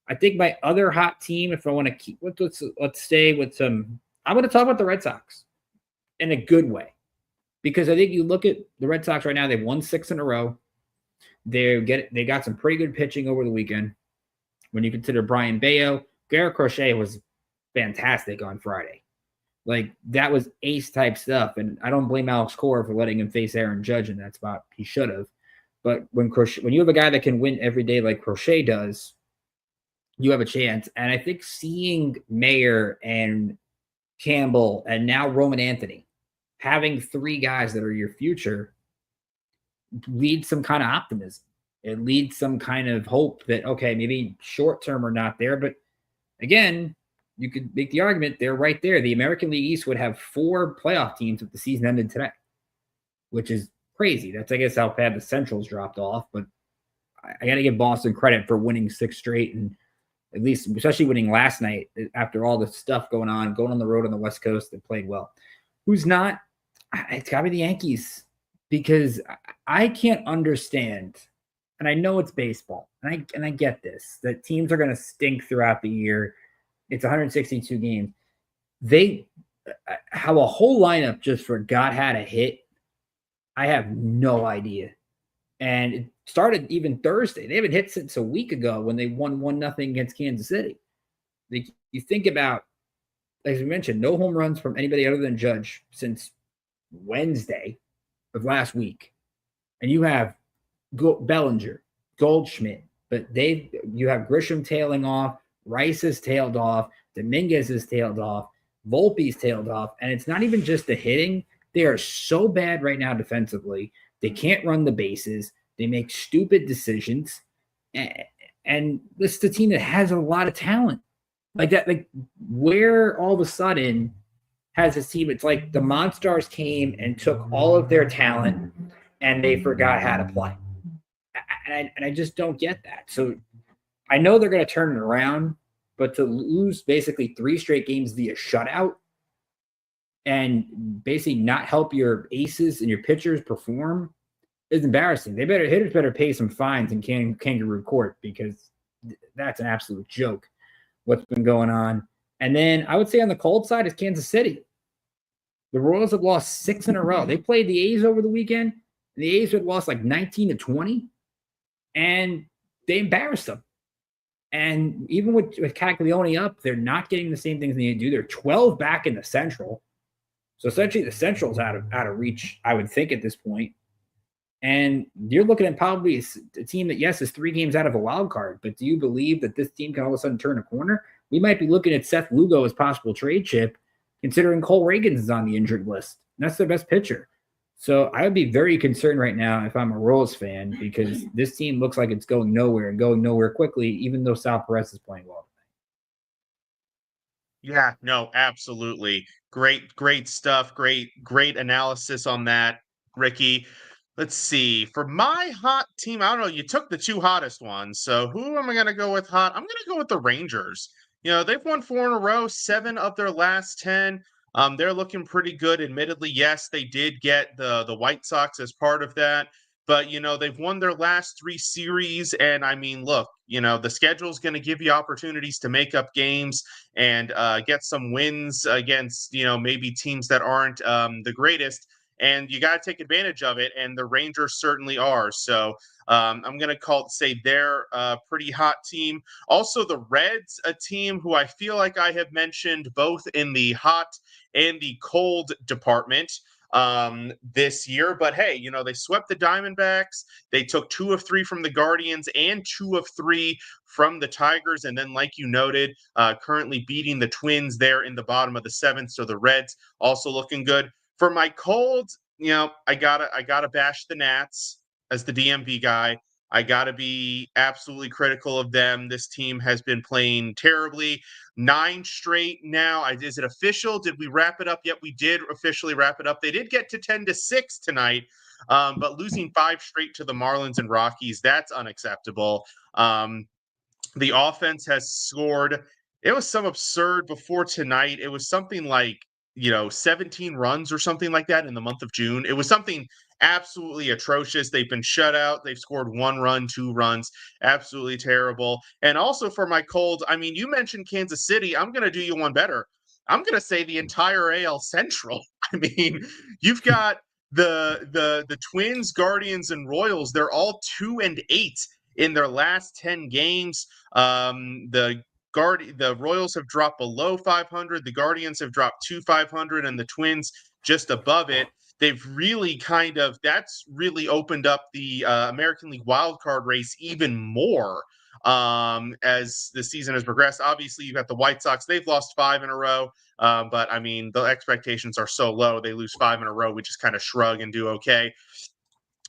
I think my other hot team, if I want to keep, let's stay with some. I'm going to talk about the Red Sox in a good way because I think you look at the Red Sox right now. They've won 6 in a row. They got some pretty good pitching over the weekend. When you consider Brian Bayo, Garrett Crochet was fantastic on Friday. Like, that was ace-type stuff, and I don't blame Alex Cora for letting him face Aaron Judge in that spot. He should have. But when you have a guy that can win every day like Crochet does, you have a chance. And I think seeing Mayer and Campbell and now Roman Anthony, having 3 guys that are your future, leads some kind of optimism. It leads some kind of hope that, okay, maybe short-term are not there, but again, you could make the argument they're right there. The American League East would have 4 playoff teams if the season ended today, which is crazy. That's, I guess, how bad the Central's dropped off. But I got to give Boston credit for winning 6 straight, and at least, especially winning last night after all the stuff going on the road on the West Coast. They played well. Who's not? It's got to be the Yankees because I can't understand, and I know it's baseball, and I get this, that teams are going to stink throughout the year. It's 162 games. They have a whole lineup just forgot how to hit. I have no idea. And it started even Thursday. They haven't hit since a week ago when they won 1-0 against Kansas City. You think about, as we mentioned, no home runs from anybody other than Judge since Wednesday of last week. And you have Bellinger, Goldschmidt, but you have Grisham tailing off. Rice has tailed off. Dominguez has tailed off. Volpe's tailed off. And it's not even just the hitting. They are so bad right now defensively. They can't run the bases. They make stupid decisions. And this is a team that has a lot of talent. Like that, like where all of a sudden has this team, it's like the Monstars came and took all of their talent and they forgot how to play. And I just don't get that. So I know they're going to turn it around, but to lose basically 3 straight games via shutout and basically not help your aces and your pitchers perform is embarrassing. Hitters better pay some fines in kangaroo court because that's an absolute joke what's been going on. And then I would say on the cold side is Kansas City. The Royals have lost 6 in a row. They played the A's over the weekend. And the A's had lost like 19-20, and they embarrassed them. And even with Caglione up, they're not getting the same things they need to do. They're 12 back in the Central. So essentially the Central's out of reach, I would think, at this point. And you're looking at probably a team that, yes, is 3 games out of a wild card. But do you believe that this team can all of a sudden turn a corner? We might be looking at Seth Lugo as possible trade chip, considering Cole Reagans is on the injured list. And that's their best pitcher. So I would be very concerned right now if I'm a Royals fan because this team looks like it's going nowhere and going nowhere quickly, even though Sal Perez is playing well. Yeah, no, absolutely. Great stuff. Great analysis on that, Ricky. Let's see. For my hot team, I don't know. You took the two hottest ones. So who am I going to go with hot? I'm going to go with the Rangers. They've won 4 in a row, 7 of their last 10. They're looking pretty good. Admittedly, yes, they did get the White Sox as part of that. But they've won their last 3 series, and I mean, look, the schedule's going to give you opportunities to make up games and get some wins against maybe teams that aren't the greatest, and you got to take advantage of it, and the Rangers certainly are. So I'm going to say they're a pretty hot team. Also, the Reds, a team who I feel like I have mentioned both in the hot and the cold department this year. But hey, they swept the Diamondbacks. They took 2 of 3 from the Guardians and 2 of 3 from the Tigers. And then, like you noted, currently beating the Twins there in the bottom of the 7th. So the Reds also looking good. For my cold, I gotta bash the Nats as the DMV guy. I got to be absolutely critical of them. This team has been playing terribly. 9 straight now. Is it official? Did we wrap it up yet? We did officially wrap it up. They did get to 10-6 tonight, but losing 5 straight to the Marlins and Rockies, that's unacceptable. The offense has scored. It was some absurd before tonight. It was something like 17 runs or something like that in the month of June. It was something absolutely atrocious. They've been shut out. They've scored 1 run, 2 runs. Absolutely terrible. And also for my cold, I mean, you mentioned Kansas City. I'm going to do you one better. I'm going to say the entire AL Central. I mean, you've got the Twins, Guardians, and Royals. They're all 2-8 in their last 10 games. The Royals have dropped below 500. The Guardians have dropped to 500, and the Twins just above it. They've really that's really opened up the American League wildcard race even more as the season has progressed. Obviously, you've got the White Sox. They've lost 5 in a row. But I mean, the expectations are so low. They lose 5 in a row. We just kind of shrug and do okay.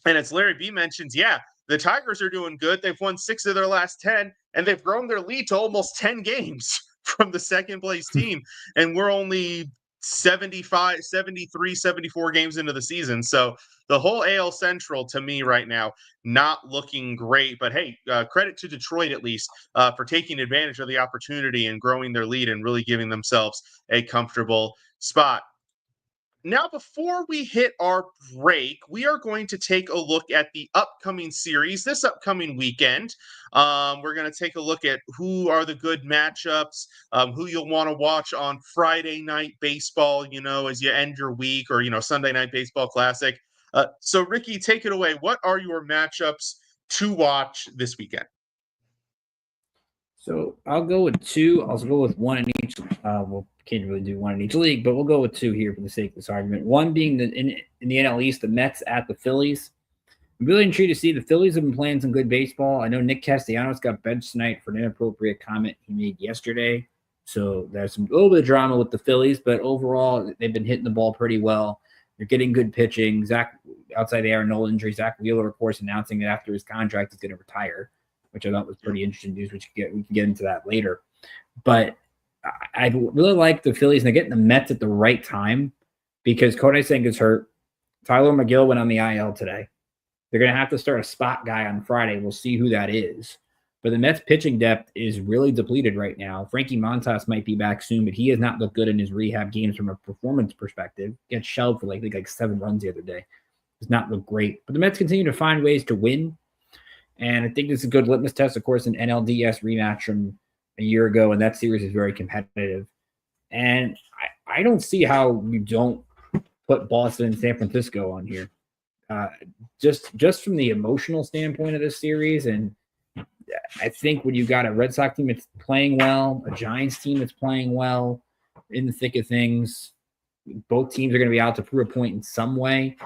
And as Larry B mentions, yeah, the Tigers are doing good. They've won 6 of their last 10, and they've grown their lead to almost 10 games from the second place team. And we're only 75, 73, 74 games into the season. So the whole AL Central to me right now, not looking great. But hey, credit to Detroit at least for taking advantage of the opportunity and growing their lead and really giving themselves a comfortable spot. Now, before we hit our break, we are going to take a look at the upcoming series this upcoming weekend. We're going to take a look at who are the good matchups, who you'll want to watch on Friday night baseball, as you end your week, or, Sunday night baseball classic. So, Ricky, take it away. What are your matchups to watch this weekend? So I'll go with 2. I'll go with 1 in each. Well, can't really do 1 in each league, but we'll go with 2 here for the sake of this argument. 1 being in the NL East, the Mets at the Phillies. I'm really intrigued to see the Phillies have been playing some good baseball. I know Nick Castellanos got benched tonight for an inappropriate comment he made yesterday. So there's a little bit of drama with the Phillies, but overall, they've been hitting the ball pretty well. They're getting good pitching. Outside the Aaron Nola injury, Zach Wheeler, of course, announcing that after his contract, he's going to retire, which I thought was pretty interesting news. We can get into that later. But I really like the Phillies, and they're getting the Mets at the right time because Kodai Senga's hurt. Tyler McGill went on the IL today. They're going to have to start a spot guy on Friday. We'll see who that is. But the Mets pitching depth is really depleted right now. Frankie Montas might be back soon, but he has not looked good in his rehab games from a performance perspective. Gets shelled for like 7 runs the other day. Does not look great. But the Mets continue to find ways to win. And I think this is a good litmus test, of course, an NLDS rematch from a year ago, and that series is very competitive. And I don't see how you don't put Boston and San Francisco on here. Just from the emotional standpoint of this series, and I think when you got a Red Sox team that's playing well, a Giants team that's playing well, in the thick of things, both teams are going to be out to prove a point in some way.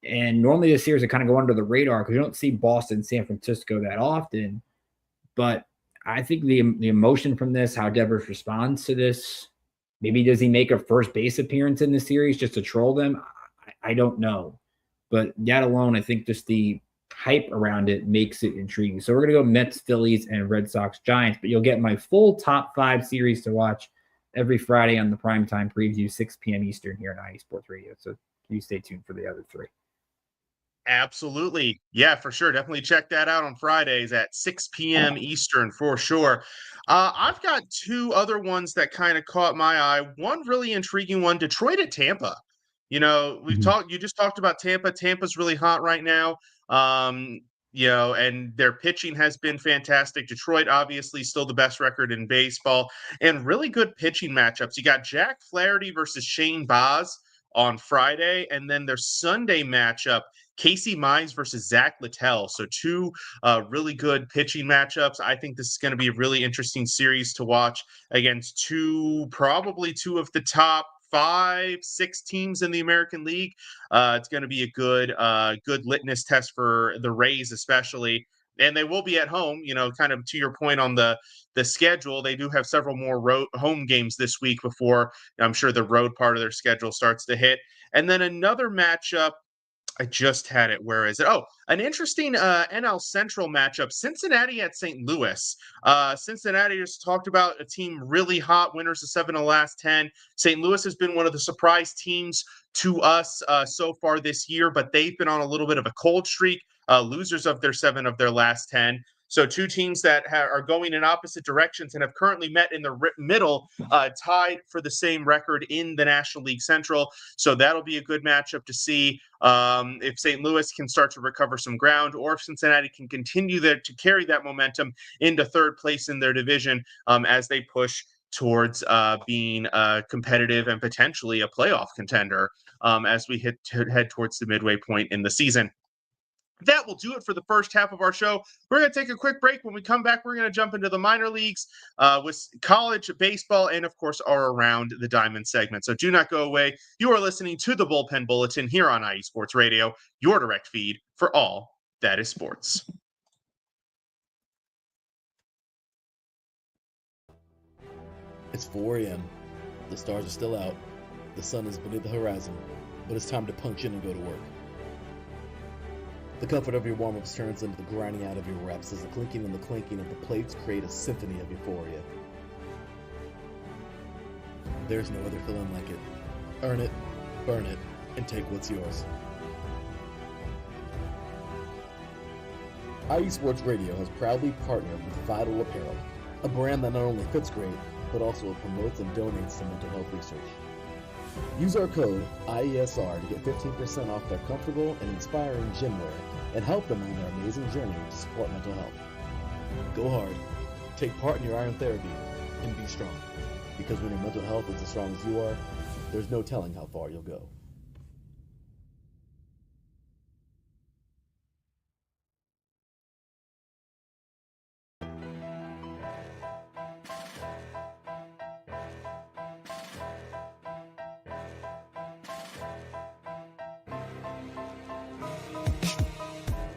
And normally this series would kind of go under the radar because you don't see Boston, San Francisco that often. But I think the emotion from this, how Devers responds to this, maybe does he make a first base appearance in the series just to troll them? I don't know. But that alone, I think just the hype around it makes it intriguing. So we're going to go Mets, Phillies, and Red Sox, Giants. But you'll get my full top 5 series to watch every Friday on the primetime preview, 6 p.m. Eastern here on IE Sports Radio. So you stay tuned for the other 3. Absolutely. Yeah, for sure. Definitely check that out on Fridays at 6 p.m. Eastern for sure. I've got 2 other ones that kind of caught my eye. One really intriguing one, Detroit at Tampa. You just talked about Tampa. Tampa's really hot right now. Um, and their pitching has been fantastic. Detroit, obviously, still the best record in baseball and really good pitching matchups. You got Jack Flaherty versus Shane Baz on Friday, and then their Sunday matchup, Casey Mize versus Zach Littell. So 2 really good pitching matchups. I think this is going to be a really interesting series to watch against probably 2 of the top 5, 6 teams in the American League. It's going to be a good litmus test for the Rays, especially. And they will be at home, kind of to your point on the schedule. They do have several more home games this week before I'm sure the road part of their schedule starts to hit. And then another matchup, I just had it. Where is it? Oh, an interesting NL Central matchup. Cincinnati at St. Louis. Cincinnati just talked about a team really hot, winners of 7 of the last 10. St. Louis has been one of the surprise teams to us so far this year, but they've been on a little bit of a cold streak, losers of their 7 of their last 10. So 2 teams that are going in opposite directions and have currently met in the middle, tied for the same record in the National League Central. So that'll be a good matchup to see if St. Louis can start to recover some ground, or if Cincinnati can continue to carry that momentum into 3rd place in their division as they push towards being competitive and potentially a playoff contender as we head towards the midway point in the season. That will do it for the first half of our show. We're going to take a quick break. When we come back, we're going to jump into the minor leagues with college baseball and, of course, our Around the Diamond segment. So do not go away. You are listening to the Bullpen Bulletin here on IE Sports Radio, your direct feed for all that is sports. It's 4 a.m. The stars are still out. The sun is beneath the horizon, but it's time to punch in and go to work. The comfort of your warm-ups turns into the grinding out of your reps as the clinking and the clanking of the plates create a symphony of euphoria. There's no other feeling like it. Earn it, burn it, and take what's yours. IE Sports Radio has proudly partnered with Vital Apparel, a brand that not only fits great, but also promotes and donates to mental health research. Use our code IESR to get 15% off their comfortable and inspiring gym wear and help them on their amazing journey to support mental health. Go hard, take part in your iron therapy, and be strong. Because when your mental health is as strong as you are, there's no telling how far you'll go.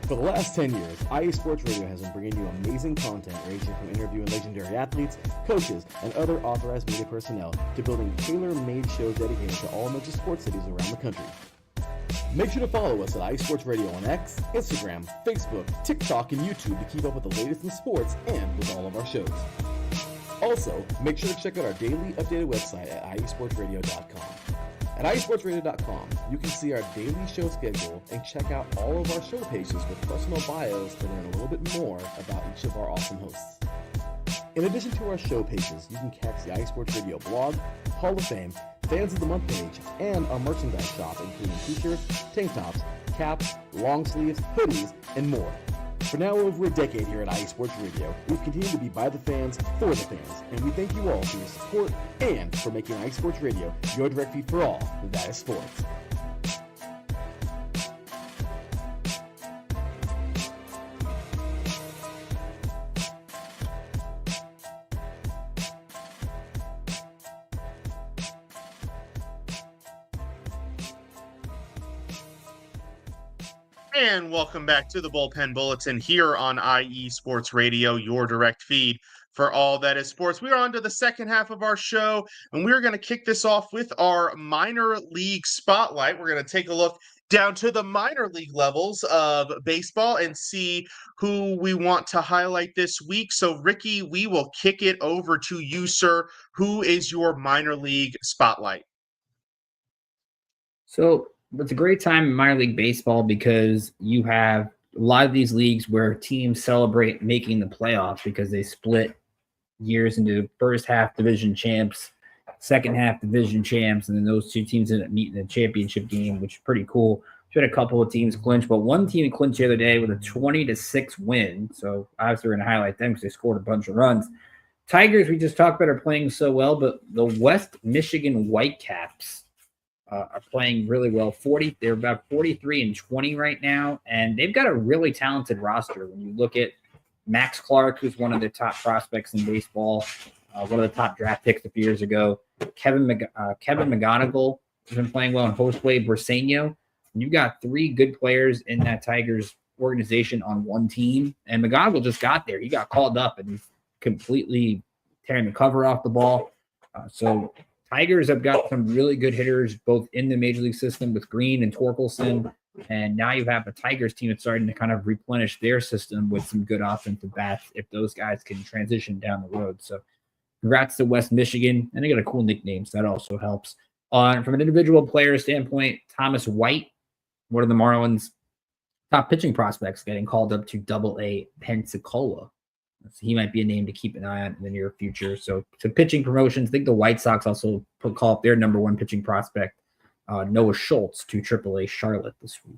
For the last 10 years, IE Sports Radio has been bringing you amazing content ranging from interviewing legendary athletes, coaches, and other authorized media personnel to building tailor-made shows dedicated to all major sports cities around the country. Make sure to follow us at IE Sports Radio on X, Instagram, Facebook, TikTok, and YouTube to keep up with the latest in sports and with all of our shows. Also, make sure to check out our daily updated website at iesportsradio.com. At iesportsradio.com, you can see our daily show schedule and check out all of our show pages with personal bios to learn a little bit more about each of our awesome hosts. In addition to our show pages, you can catch the IE Sports Radio blog, Hall of Fame, Fans of the Month page, and our merchandise shop, including t-shirts, tank tops, caps, long sleeves, hoodies, and more. For now over a decade here at IE Sports Radio, we've continued to be by the fans, for the fans, and we thank you all for your support and for making IE Sports Radio your direct feed for all that is sports. And welcome back to the Bullpen Bulletin here on IE Sports Radio, your direct feed for all that is sports. We're on to the second half of our show, and we're going to kick this off with our minor league spotlight. We're going to take a look down to the minor league levels of baseball and see who we want to highlight this week. So, Ricky, we will kick it over to you, sir. Who is your minor league spotlight? So it's a great time in minor league baseball because you have a lot of these leagues where teams celebrate making the playoffs because they split years into first half division champs, second half division champs, and then those two teams end up meeting in the championship game, which is pretty cool. We had a couple of teams clinch, but one team clinched the other day with a 20-6 win. So obviously we're going to highlight them because they scored a bunch of runs. Tigers, we just talked about, are playing so well, but the West Michigan Whitecaps are playing really well. They're about 43-20 right now, and they've got a really talented roster. When you look at Max Clark, who's one of the top prospects in baseball, one of the top draft picks a few years ago. Kevin McGonigal has been playing well, and Josue Briseño. You've got three good players in that Tigers organization on one team, and McGonigal just got there. He got called up, and he's completely tearing the cover off the ball. So Tigers have got some really good hitters both in the major league system with Green and Torkelson. And now you have a Tigers team that's starting to kind of replenish their system with some good offensive bats if those guys can transition down the road. So congrats to West Michigan. And they got a cool nickname, so that also helps. From an individual player standpoint, Thomas White, one of the Marlins' top pitching prospects, getting called up to Double-A Pensacola. So he might be a name to keep an eye on in the near future. So to pitching promotions, I think the White Sox also call up their number one pitching prospect, Noah Schultz, to AAA Charlotte this week.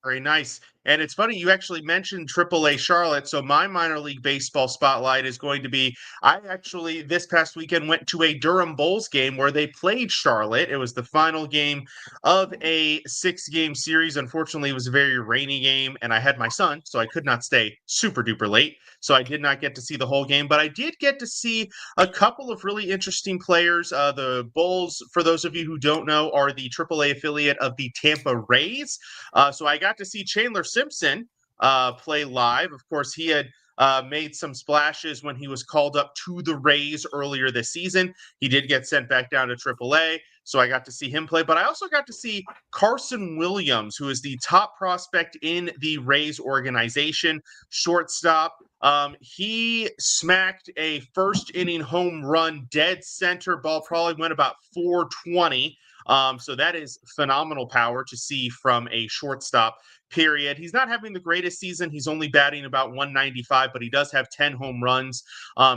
Very nice. And it's funny, you actually mentioned AAA Charlotte. So my minor league baseball spotlight is going to be, I actually, this past weekend, went to a Durham Bulls game where they played Charlotte. It was the final game of a 6-game series. Unfortunately, it was a very rainy game, and I had my son, so I could not stay super duper late. So I did not get to see the whole game, but I did get to see a couple of really interesting players. The Bulls, for those of you who don't know, are the AAA affiliate of the Tampa Rays. So I got to see Chandler Simpson play live. Of course, he had made some splashes when he was called up to the Rays earlier this season. He did get sent back down to AAA, so I got to see him play. But I also got to see Carson Williams, who is the top prospect in the Rays organization, shortstop. He smacked a first-inning home run dead center. Ball probably went about 420. So that is phenomenal power to see from a shortstop, period. He's not having the greatest season. He's only batting about 195, but he does have 10 home runs.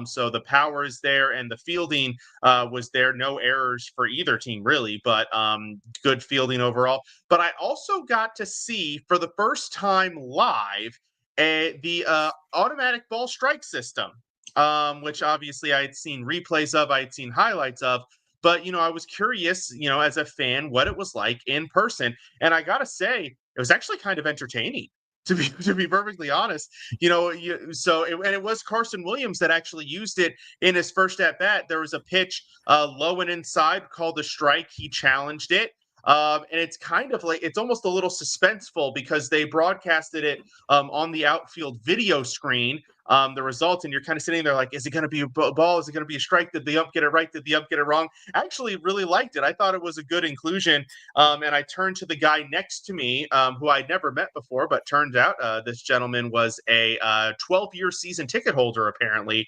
So the power is there, and the fielding was there. No errors for either team, really, but good fielding overall. But I also got to see, for the first time live, the automatic ball strike system, which obviously I had seen replays of, I had seen highlights of. But, I was curious, as a fan, what it was like in person. And I got to say, it was actually kind of entertaining, to be perfectly honest. And it was Carson Williams that actually used it in his first at bat. There was a pitch low and inside called a strike. He challenged it. And it's kind of like, it's almost a little suspenseful because they broadcasted it on the outfield video screen, the results, and you're kind of sitting there like, is it going to be a ball? Is it going to be a strike? Did the ump get it right? Did the ump get it wrong? I actually really liked it. I thought it was a good inclusion. And I turned to the guy next to me, who I'd never met before, but turned out this gentleman was a 12-year season ticket holder, apparently,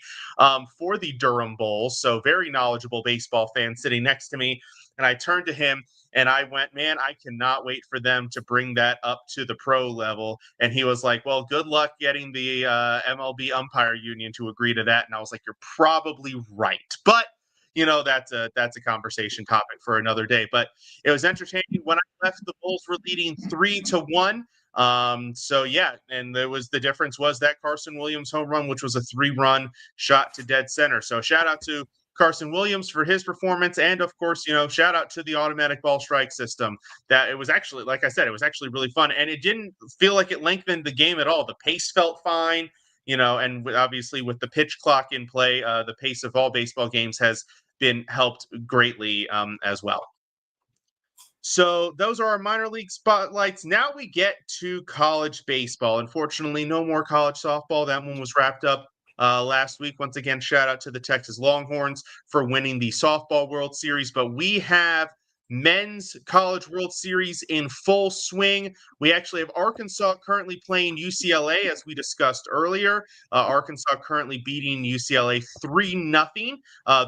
for the Durham Bulls. So very knowledgeable baseball fan sitting next to me. And I turned to him and I went, man, I cannot wait for them to bring that up to the pro level. And he was like, well, good luck getting the MLB umpire union to agree to that. And I was like, you're probably right. But, that's a conversation topic for another day. But it was entertaining. When I left, the Bulls were leading 3-1. So yeah, and the difference was that Carson Williams home run, which was a 3-run shot to dead center. So shout out to Carson Williams for his performance. And of course, shout out to the automatic ball strike system. That it was actually, like I said, it was actually really fun. And it didn't feel like it lengthened the game at all. The pace felt fine, and obviously with the pitch clock in play, the pace of all baseball games has been helped greatly as well. So those are our minor league spotlights. Now we get to college baseball. Unfortunately, no more college softball. That one was wrapped up last week. Once again, shout out to the Texas Longhorns for winning the softball World Series. But we have men's College World Series in full swing. We actually have Arkansas currently playing UCLA, as we discussed earlier. Arkansas currently beating UCLA 3-0.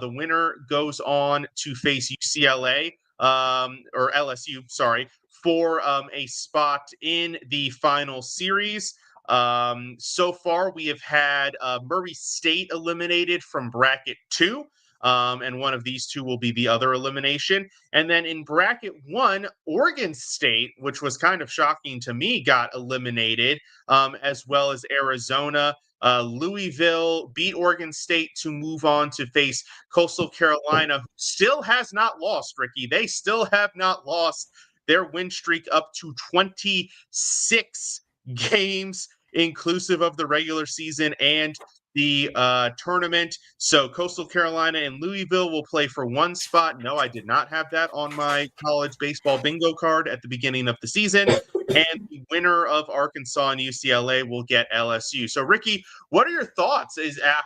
The winner goes on to face UCLA, or LSU, sorry, for a spot in the final series. So far, we have had Murray State eliminated from bracket 2. And one of these two will be the other elimination. And then in bracket 1, Oregon State, which was kind of shocking to me, got eliminated, as well as Arizona. Louisville beat Oregon State to move on to face Coastal Carolina, who still has not lost, Ricky. They still have not lost, their win streak up to 26 games, inclusive of the regular season and the tournament. So Coastal Carolina and Louisville will play for one spot. No, I did not have that on my college baseball bingo card at the beginning of the season. And the winner of Arkansas and UCLA will get LSU. So, Ricky, what are your thoughts?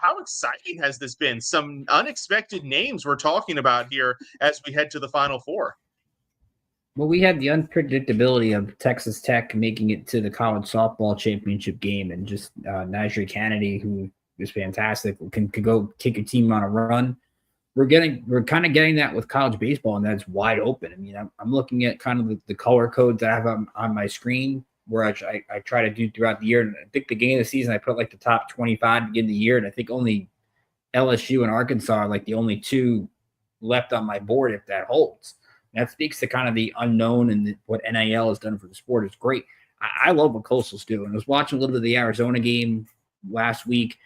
How exciting has this been? Some unexpected names we're talking about here as we head to the Final Four. Well, we had the unpredictability of Texas Tech making it to the college softball championship game, and just Najee Kennedy, who is fantastic, can go kick a team on a run. We're kind of getting that with college baseball, and that's wide open. I mean, I'm looking at kind of the color codes that I have on my screen, where I try to do throughout the year. And I think the beginning of the season, I put like the top 25 beginning of the year, and I think only LSU and Arkansas are like the only two left on my board if that holds. That speaks to kind of the unknown, and what NIL has done for the sport is great. I love what Coastal's doing. I was watching a little bit of the Arizona game last week.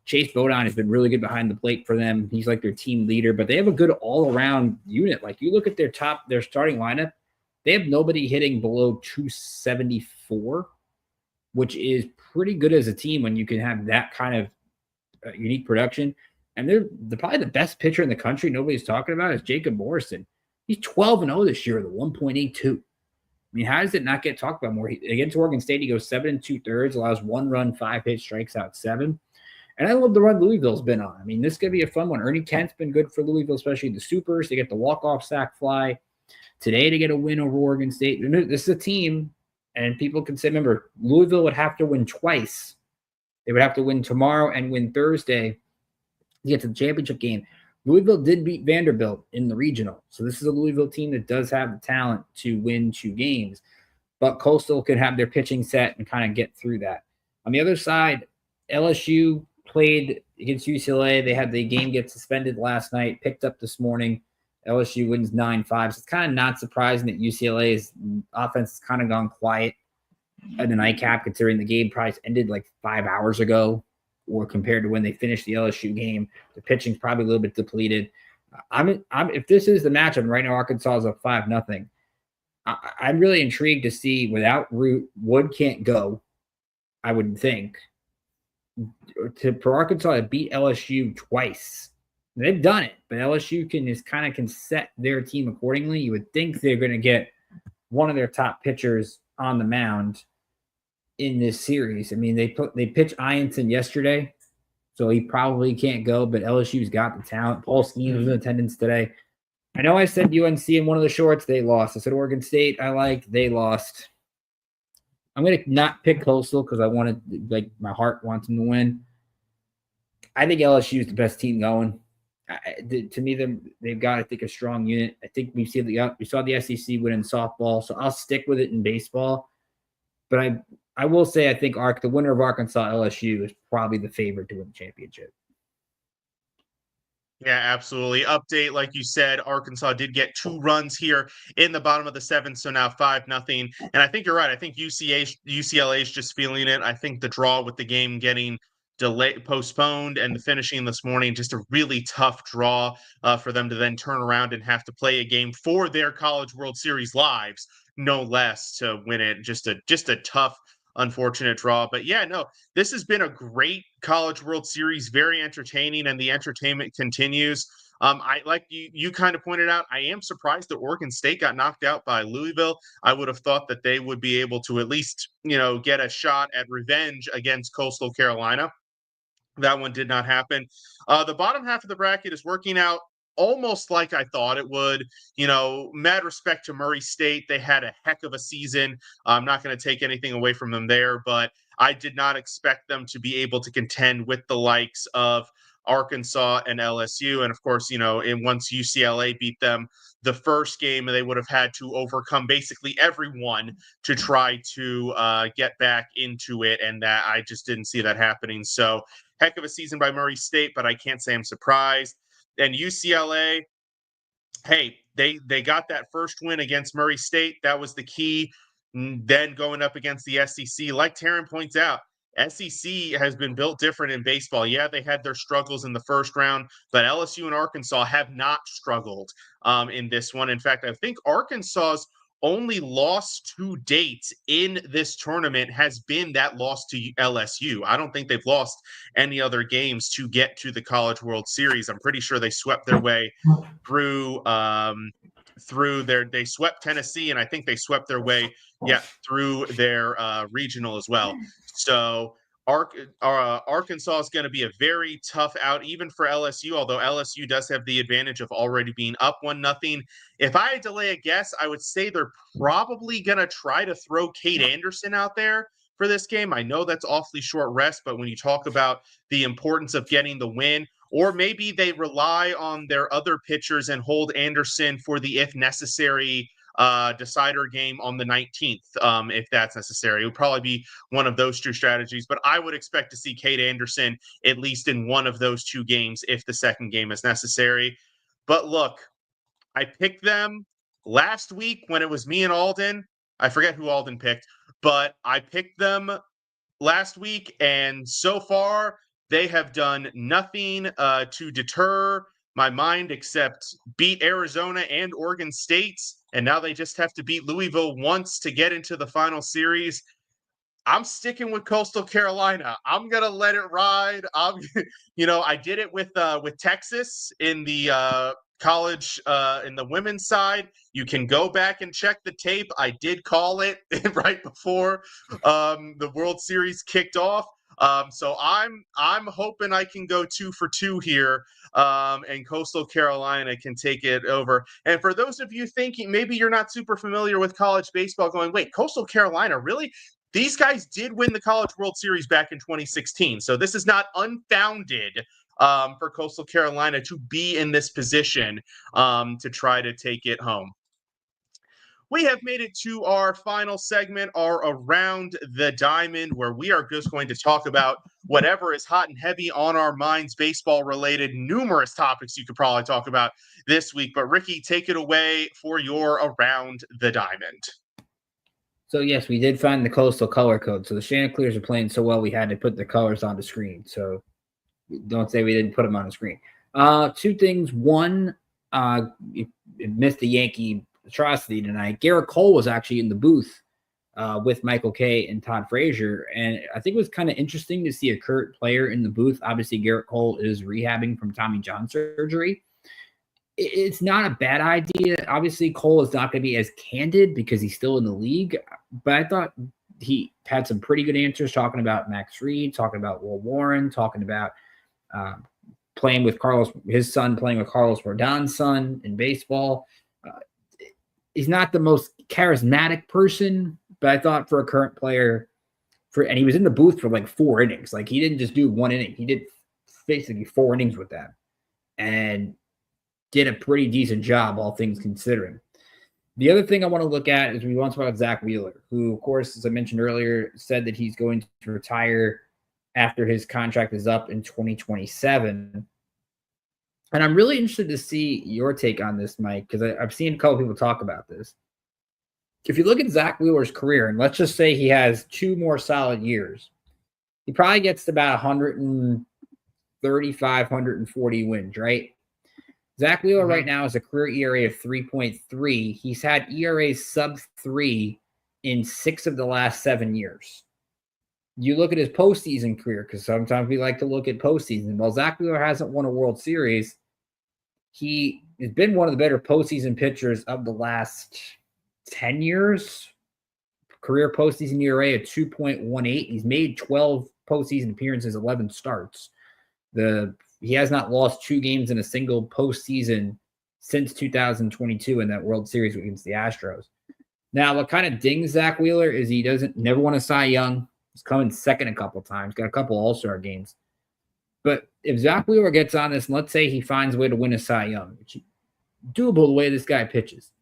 Chase Bodine has been really good behind the plate for them. He's like their team leader, but they have a good all-around unit. Like, you look at their starting lineup, they have nobody hitting below 274, which is pretty good as a team when you can have that kind of unique production. And they're probably the best pitcher in the country nobody's talking about is Jacob Morrison. He's 12-0 this year with a 1.82. I mean, how does it not get talked about more? Against Oregon State, he goes 7 2/3, allows 1 run, 5 hits, strikes out 7. And I love the run Louisville's been on. I mean, this is going to be a fun one. Ernie Kent's been good for Louisville, especially in the supers. They get the walk-off sack fly. Today to get a win over Oregon State. This is a team, and people can say, remember, Louisville would have to win twice. They would have to win tomorrow and win Thursday to get to the championship game. Louisville did beat Vanderbilt in the regional. So this is a Louisville team that does have the talent to win 2 games. But Coastal could have their pitching set and kind of get through that. On the other side, LSU played against UCLA. They had the game get suspended last night, picked up this morning. LSU wins 9-5. So it's kind of not surprising that UCLA's offense has kind of gone quiet at the nightcap, considering the game probably ended like 5 hours ago, or compared to when they finished the LSU game. The pitching's probably a little bit depleted. If this is the matchup, right now Arkansas is up 5-0. I'm really intrigued to see, without Root, Wood can't go, I would think, for Arkansas to beat LSU twice. They've done it, but LSU can set their team accordingly. You would think they're going to get one of their top pitchers on the mound in this series. I mean, they pitched Ianson yesterday, so he probably can't go, but LSU's got the talent. Paul Skeen was in attendance today. I know I said UNC in one of the shorts, they lost. I said Oregon State, they lost. I'm going to not pick Coastal because I wanted, like, my heart wants them to win. I think LSU is the best team going. To me, they've got, I think, a strong unit. I think we saw the SEC win in softball, so I'll stick with it in baseball. But I will say I think the winner of Arkansas LSU is probably the favorite to win the championship. Yeah, absolutely. Update, like you said, Arkansas did get 2 runs here in the bottom of the 7th, so now 5-0. And I think you're right. I think UCLA is just feeling it. I think the draw with the game getting postponed and the finishing this morning, just a really tough draw for them to then turn around and have to play a game for their College World Series lives, no less, to win it. Just a tough, unfortunate draw. But yeah, no, this has been a great College World Series, very entertaining, and the entertainment continues. I like you kind of pointed out, I am surprised that Oregon State got knocked out by Louisville. I would have thought that they would be able to at least, get a shot at revenge against Coastal Carolina. That one did not happen. The bottom half of the bracket is working out almost like I thought it would. Mad respect to Murray State. They had a heck of a season. I'm not going to take anything away from them there, but I did not expect them to be able to contend with the likes of Arkansas and LSU. And of course, once UCLA beat them the first game, they would have had to overcome basically everyone to try to get back into it. And that I just didn't see that happening. So heck of a season by Murray State, but I can't say I'm surprised. And UCLA, hey, they got that first win against Murray State. That was the key. Then going up against the SEC, like Taryn points out, SEC has been built different in baseball. Yeah, they had their struggles in the first round, but LSU and Arkansas have not struggled in this one. In fact, I think Arkansas's only loss to date in this tournament has been that loss to LSU. I don't think they've lost any other games to get to the College World Series. I'm pretty sure they swept their way through they swept Tennessee, and I think they swept their way through their regional as well. So Arkansas is going to be a very tough out, even for LSU, although LSU does have the advantage of already being up 1-0. If I had to lay a guess, I would say they're probably going to try to throw Cade Anderson out there for this game. I know that's awfully short rest, but when you talk about the importance of getting the win, or maybe they rely on their other pitchers and hold Anderson for the, if necessary, decider game on the 19th, if that's necessary. It would probably be one of those two strategies, but I would expect to see Cade Anderson at least in one of those two games if the second game is necessary. But look, I picked them last week when it was me and Alden. I forget who Alden picked, but I picked them last week, and so far they have done nothing to deter my mind except beat Arizona and Oregon State, and now they just have to beat Louisville once to get into the final series. I'm sticking with Coastal Carolina. I'm gonna let it ride. I did it with Texas in the college in the women's side. You can go back and check the tape. I did call it right before the World Series kicked off. So I'm hoping I can go 2 for 2 here, and Coastal Carolina can take it over. And for those of you thinking maybe you're not super familiar with college baseball, going, wait, Coastal Carolina, really? These guys did win the College World Series back in 2016. So this is not unfounded for Coastal Carolina to be in this position to try to take it home. We have made it to our final segment, our Around the Diamond, where we are just going to talk about whatever is hot and heavy on our minds, baseball related, numerous topics you could probably talk about this week. But Ricky, take it away for your Around the Diamond. So yes, we did find the Coastal color code. So the Chanticleers are playing so well, we had to put the colors on the screen. So don't say we didn't put them on the screen. Two things. One, it missed the Yankee atrocity tonight. Garrett Cole was actually in the booth with Michael K and Todd Frazier, and I think it was kind of interesting to see a current player in the booth. Obviously, Garrett Cole is rehabbing from Tommy John surgery. It's not a bad idea. Obviously, Cole is not going to be as candid because he's still in the league, but I thought he had some pretty good answers talking about Max Fried, talking about Will Warren, talking about playing with his son playing with Carlos Rodon's son in baseball. He's not the most charismatic person, but I thought for a current player, and he was in the booth for like 4 innings. Like he didn't just do 1 inning. He did basically 4 innings with them and did a pretty decent job, all things considering. The other thing I want to look at is we want to talk about Zach Wheeler, who, of course, as I mentioned earlier, said that he's going to retire after his contract is up in 2027. And I'm really interested to see your take on this, Mike, because I've seen a couple people talk about this. If you look at Zach Wheeler's career, and let's just say he has 2 more solid years, he probably gets to about 135, 140 wins, right? Zach Wheeler right now has a career ERA of 3.3. He's had ERAs sub 3 in 6 of the last 7 years. You look at his postseason career, because sometimes we like to look at postseason. Well, Zach Wheeler hasn't won a World Series. He has been one of the better postseason pitchers of the last 10 years. Career postseason ERA of 2.18. He's made 12 postseason appearances, 11 starts. The He has not lost 2 games in a single postseason since 2022 in that World Series against the Astros. Now, what kind of dings Zach Wheeler is he never won a Cy Young. He's come in second a couple times, got a couple All-Star games. But if Zach Wheeler gets on this, and let's say he finds a way to win a Cy Young, which is doable the way this guy pitches,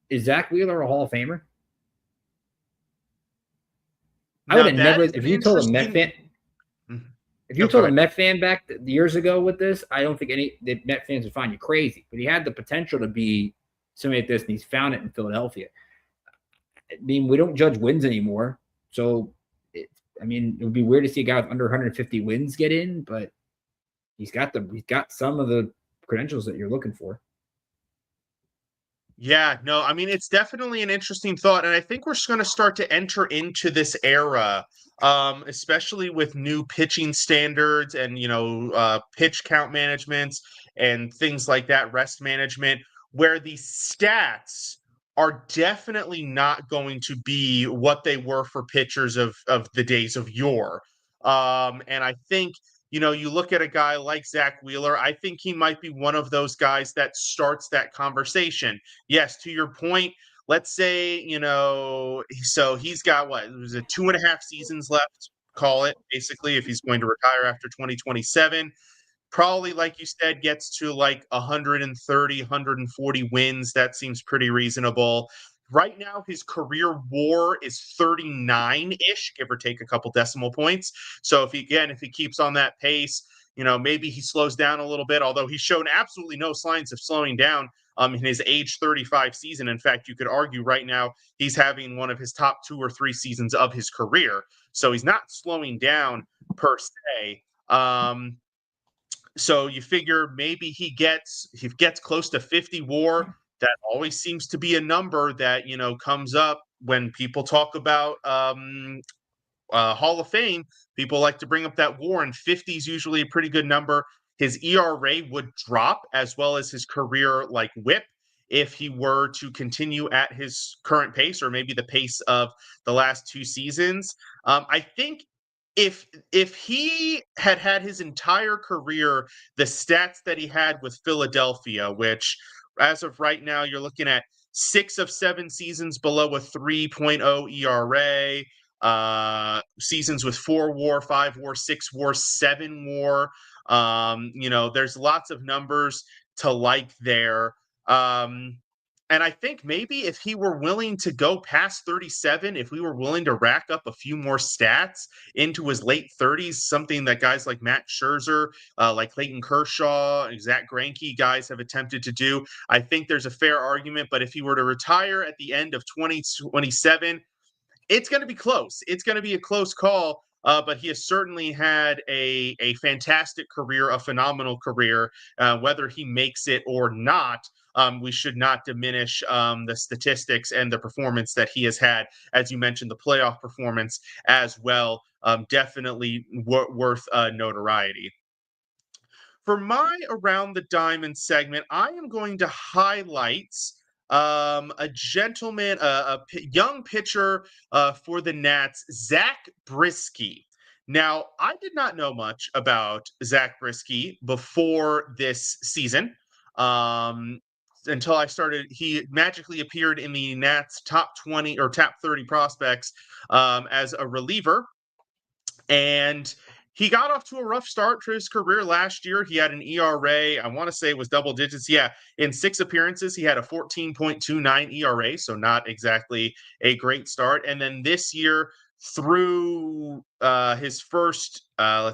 is Zach Wheeler a Hall of Famer? I would have never. If you told a Met fan, back years ago with this, I don't think the Met fans would find you crazy. But he had the potential to be somebody like this, and he's found it in Philadelphia. I mean, we don't judge wins anymore, so it would be weird to see a guy with under 150 wins get in, but he's got some of the credentials that you're looking for. Yeah, no, I mean, it's definitely an interesting thought. And I think we're going to start to enter into this era, especially with new pitching standards and, pitch count managements and things like that, rest management, where the stats are definitely not going to be what they were for pitchers of the days of yore. And I think, you look at a guy like Zach Wheeler, I think he might be one of those guys that starts that conversation. Yes, to your point, let's say, so he's got what? It was 2.5 seasons left, call it, basically, if he's going to retire after 2027. Probably, like you said, gets to like 130, 140 wins. That seems pretty reasonable. Right now, his career WAR is 39-ish, give or take a couple decimal points. So if he keeps on that pace, maybe he slows down a little bit, although he's shown absolutely no signs of slowing down in his age 35 season. In fact, you could argue right now he's having one of his top 2 or 3 seasons of his career. So he's not slowing down per se. So you figure maybe he gets close to 50 WAR. That always seems to be a number that comes up when people talk about Hall of Fame. People like to bring up that WAR, and 50 is usually a pretty good number. His ERA would drop as well as his career WHIP if he were to continue at his current pace, or maybe the pace of the last 2 seasons. I think if he had his entire career, the stats that he had with Philadelphia, which as of right now, you're looking at 6 of 7 seasons below a 3.0 ERA, seasons with 4 WAR, 5 WAR, 6 WAR, 7 WAR. There's lots of numbers to like there. And I think maybe if he were willing to go past 37, if we were willing to rack up a few more stats into his late 30s, something that guys like Matt Scherzer, like Clayton Kershaw, Zach Greinke guys have attempted to do, I think there's a fair argument. But if he were to retire at the end of 2027, it's going to be close. It's going to be a close call. But he has certainly had a fantastic career, a phenomenal career. Whether he makes it or not, we should not diminish the statistics and the performance that he has had. As you mentioned, the playoff performance as well, definitely worth notoriety. For my Around the Diamond segment, I am going to highlight a gentleman, young pitcher for the Nats, Zach Briskie. Now, I did not know much about Zach Briskie before this season. Until I started, he magically appeared in the Nats top 20 or top 30 prospects as a reliever. And he got off to a rough start for his career last year. He had an ERA, I want to say it was double digits. Yeah, in 6 appearances, he had a 14.29 ERA, so not exactly a great start. And then this year, through his first, through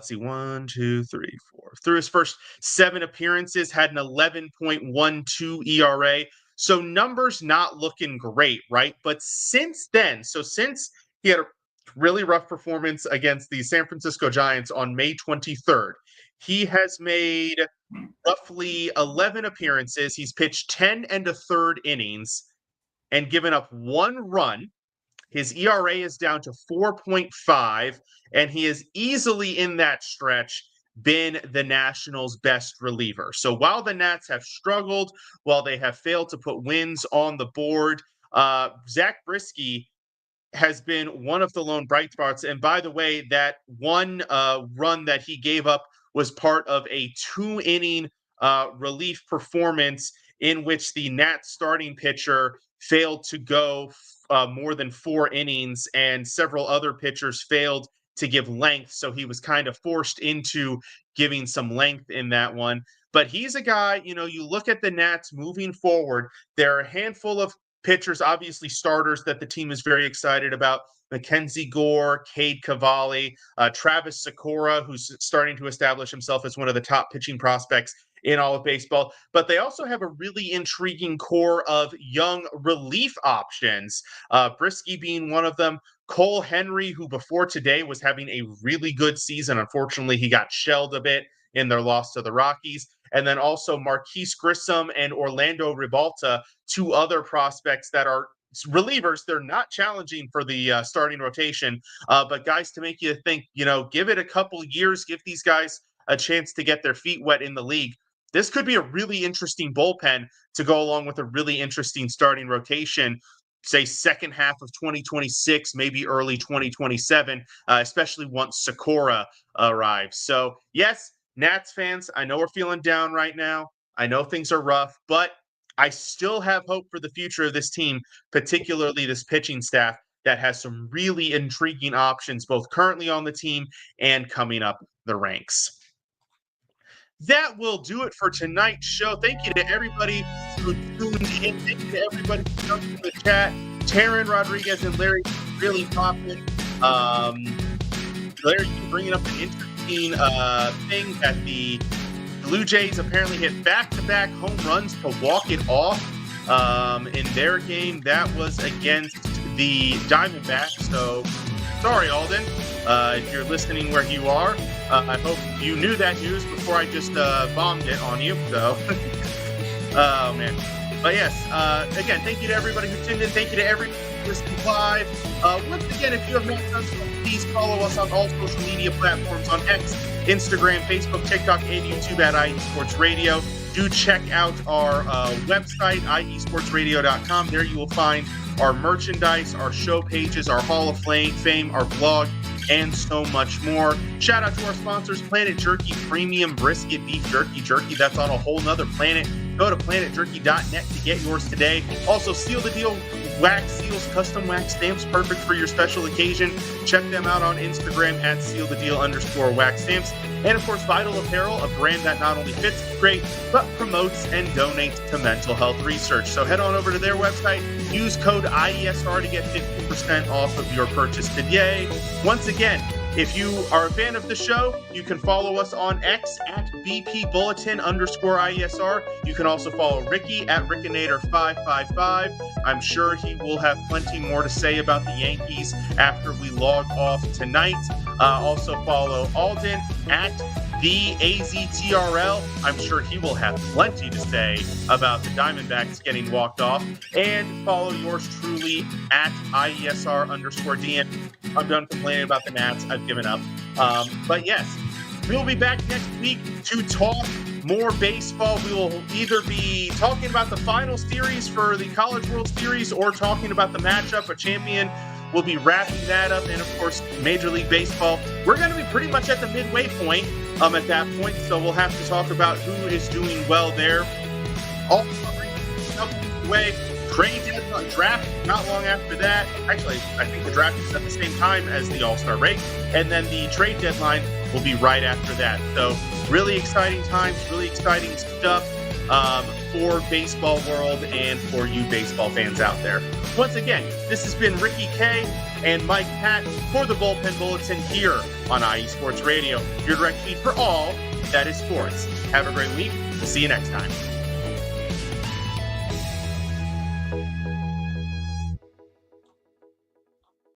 his first 7 appearances, had an 11.12 ERA. So numbers not looking great, right? But since then, since he had a really rough performance against the San Francisco Giants on May 23rd, he has made roughly 11 appearances. He's pitched 10 1/3 innings and given up 1 run. His ERA is down to 4.5, and he has easily in that stretch been the Nationals' best reliever. So while the Nats have struggled, while they have failed to put wins on the board, Zach Briskie has been one of the lone bright spots. And by the way, that one run that he gave up was part of a 2-inning relief performance in which the Nats starting pitcher failed to go more than 4 innings, and several other pitchers failed to give length. So he was kind of forced into giving some length in that one. But he's a guy, you look at the Nats moving forward, there are a handful of pitchers, obviously starters, that the team is very excited about. Mackenzie Gore, Cade Cavalli, Travis Sikora, who's starting to establish himself as one of the top pitching prospects in all of baseball. But they also have a really intriguing core of young relief options, Brisky being one of them. Cole Henry, who before today was having a really good season. Unfortunately, he got shelled a bit in their loss to the Rockies. And then also Marquise Grissom and Orlando Ribalta, 2 other prospects that are relievers. They're not challenging for the starting rotation, but guys to make you think, give it a couple years, give these guys a chance to get their feet wet in the league. This could be a really interesting bullpen to go along with a really interesting starting rotation, say second half of 2026, maybe early 2027, especially once Sikora arrives. So yes, Nats fans, I know we're feeling down right now. I know things are rough, but I still have hope for the future of this team, particularly this pitching staff that has some really intriguing options, both currently on the team and coming up the ranks. That will do it for tonight's show. Thank you to everybody who tuned in. Thank you to everybody who jumped in the chat. Taryn Rodriguez and Larry really popping. Larry, you bringing up an interesting thing that the Blue Jays apparently hit back-to-back home runs to walk it off in their game. That was against the Diamondbacks. So, sorry, Alden, if you're listening where you are. I hope you knew that news before I just bombed it on you. So, oh, man. But yes, again, thank you to everybody who tuned in. Thank you to everybody who listened live. Once again, if you have not done so, please follow us on all social media platforms on X, Instagram, Facebook, TikTok, and YouTube at IE Sports Radio. Do check out our website, iesportsradio.com. There you will find our merchandise, our show pages, our Hall of Fame, our blog, and so much more. Shout out to our sponsors, Planet Jerky Premium Brisket Beef Jerky. That's on a whole nother planet. Go to planetjerky.net to get yours today. Also, Seal the Deal Wax Seals, custom wax stamps, perfect for your special occasion. Check them out on Instagram at sealthedeal_wax stamps. And of course, Vital Apparel, a brand that not only fits great, but promotes and donates to mental health research. So head on over to their website, use code IESR to get 50% off of your purchase today. Once again, if you are a fan of the show, you can follow us on X at BP Bulletin _IESR. You can also follow Ricky at Rickinator555. I'm sure he will have plenty more to say about the Yankees after we log off tonight. Also follow Alden at the AZTRL. I'm sure he will have plenty to say about the Diamondbacks getting walked off. And follow yours truly at IESR_DN. I'm done complaining about the Nats. I've given up. But yes, we'll be back next week to talk more baseball. We will either be talking about the final series for the College World Series or talking about the matchup, a champion. We'll be wrapping that up. And of course, Major League Baseball. We're going to be pretty much at the midway point at that point. So we'll have to talk about who is doing well there. All the way. Trade deadline, draft not long after that. Actually, I think the draft is at the same time as the All-Star break. And then the trade deadline will be right after that. So really exciting times, really exciting stuff for baseball world and for you baseball fans out there. Once again, this has been Ricky K and Mike Patt for the Bullpen Bulletin here on IE Sports Radio, your direct feed for all that is sports. Have a great week. We'll see you next time.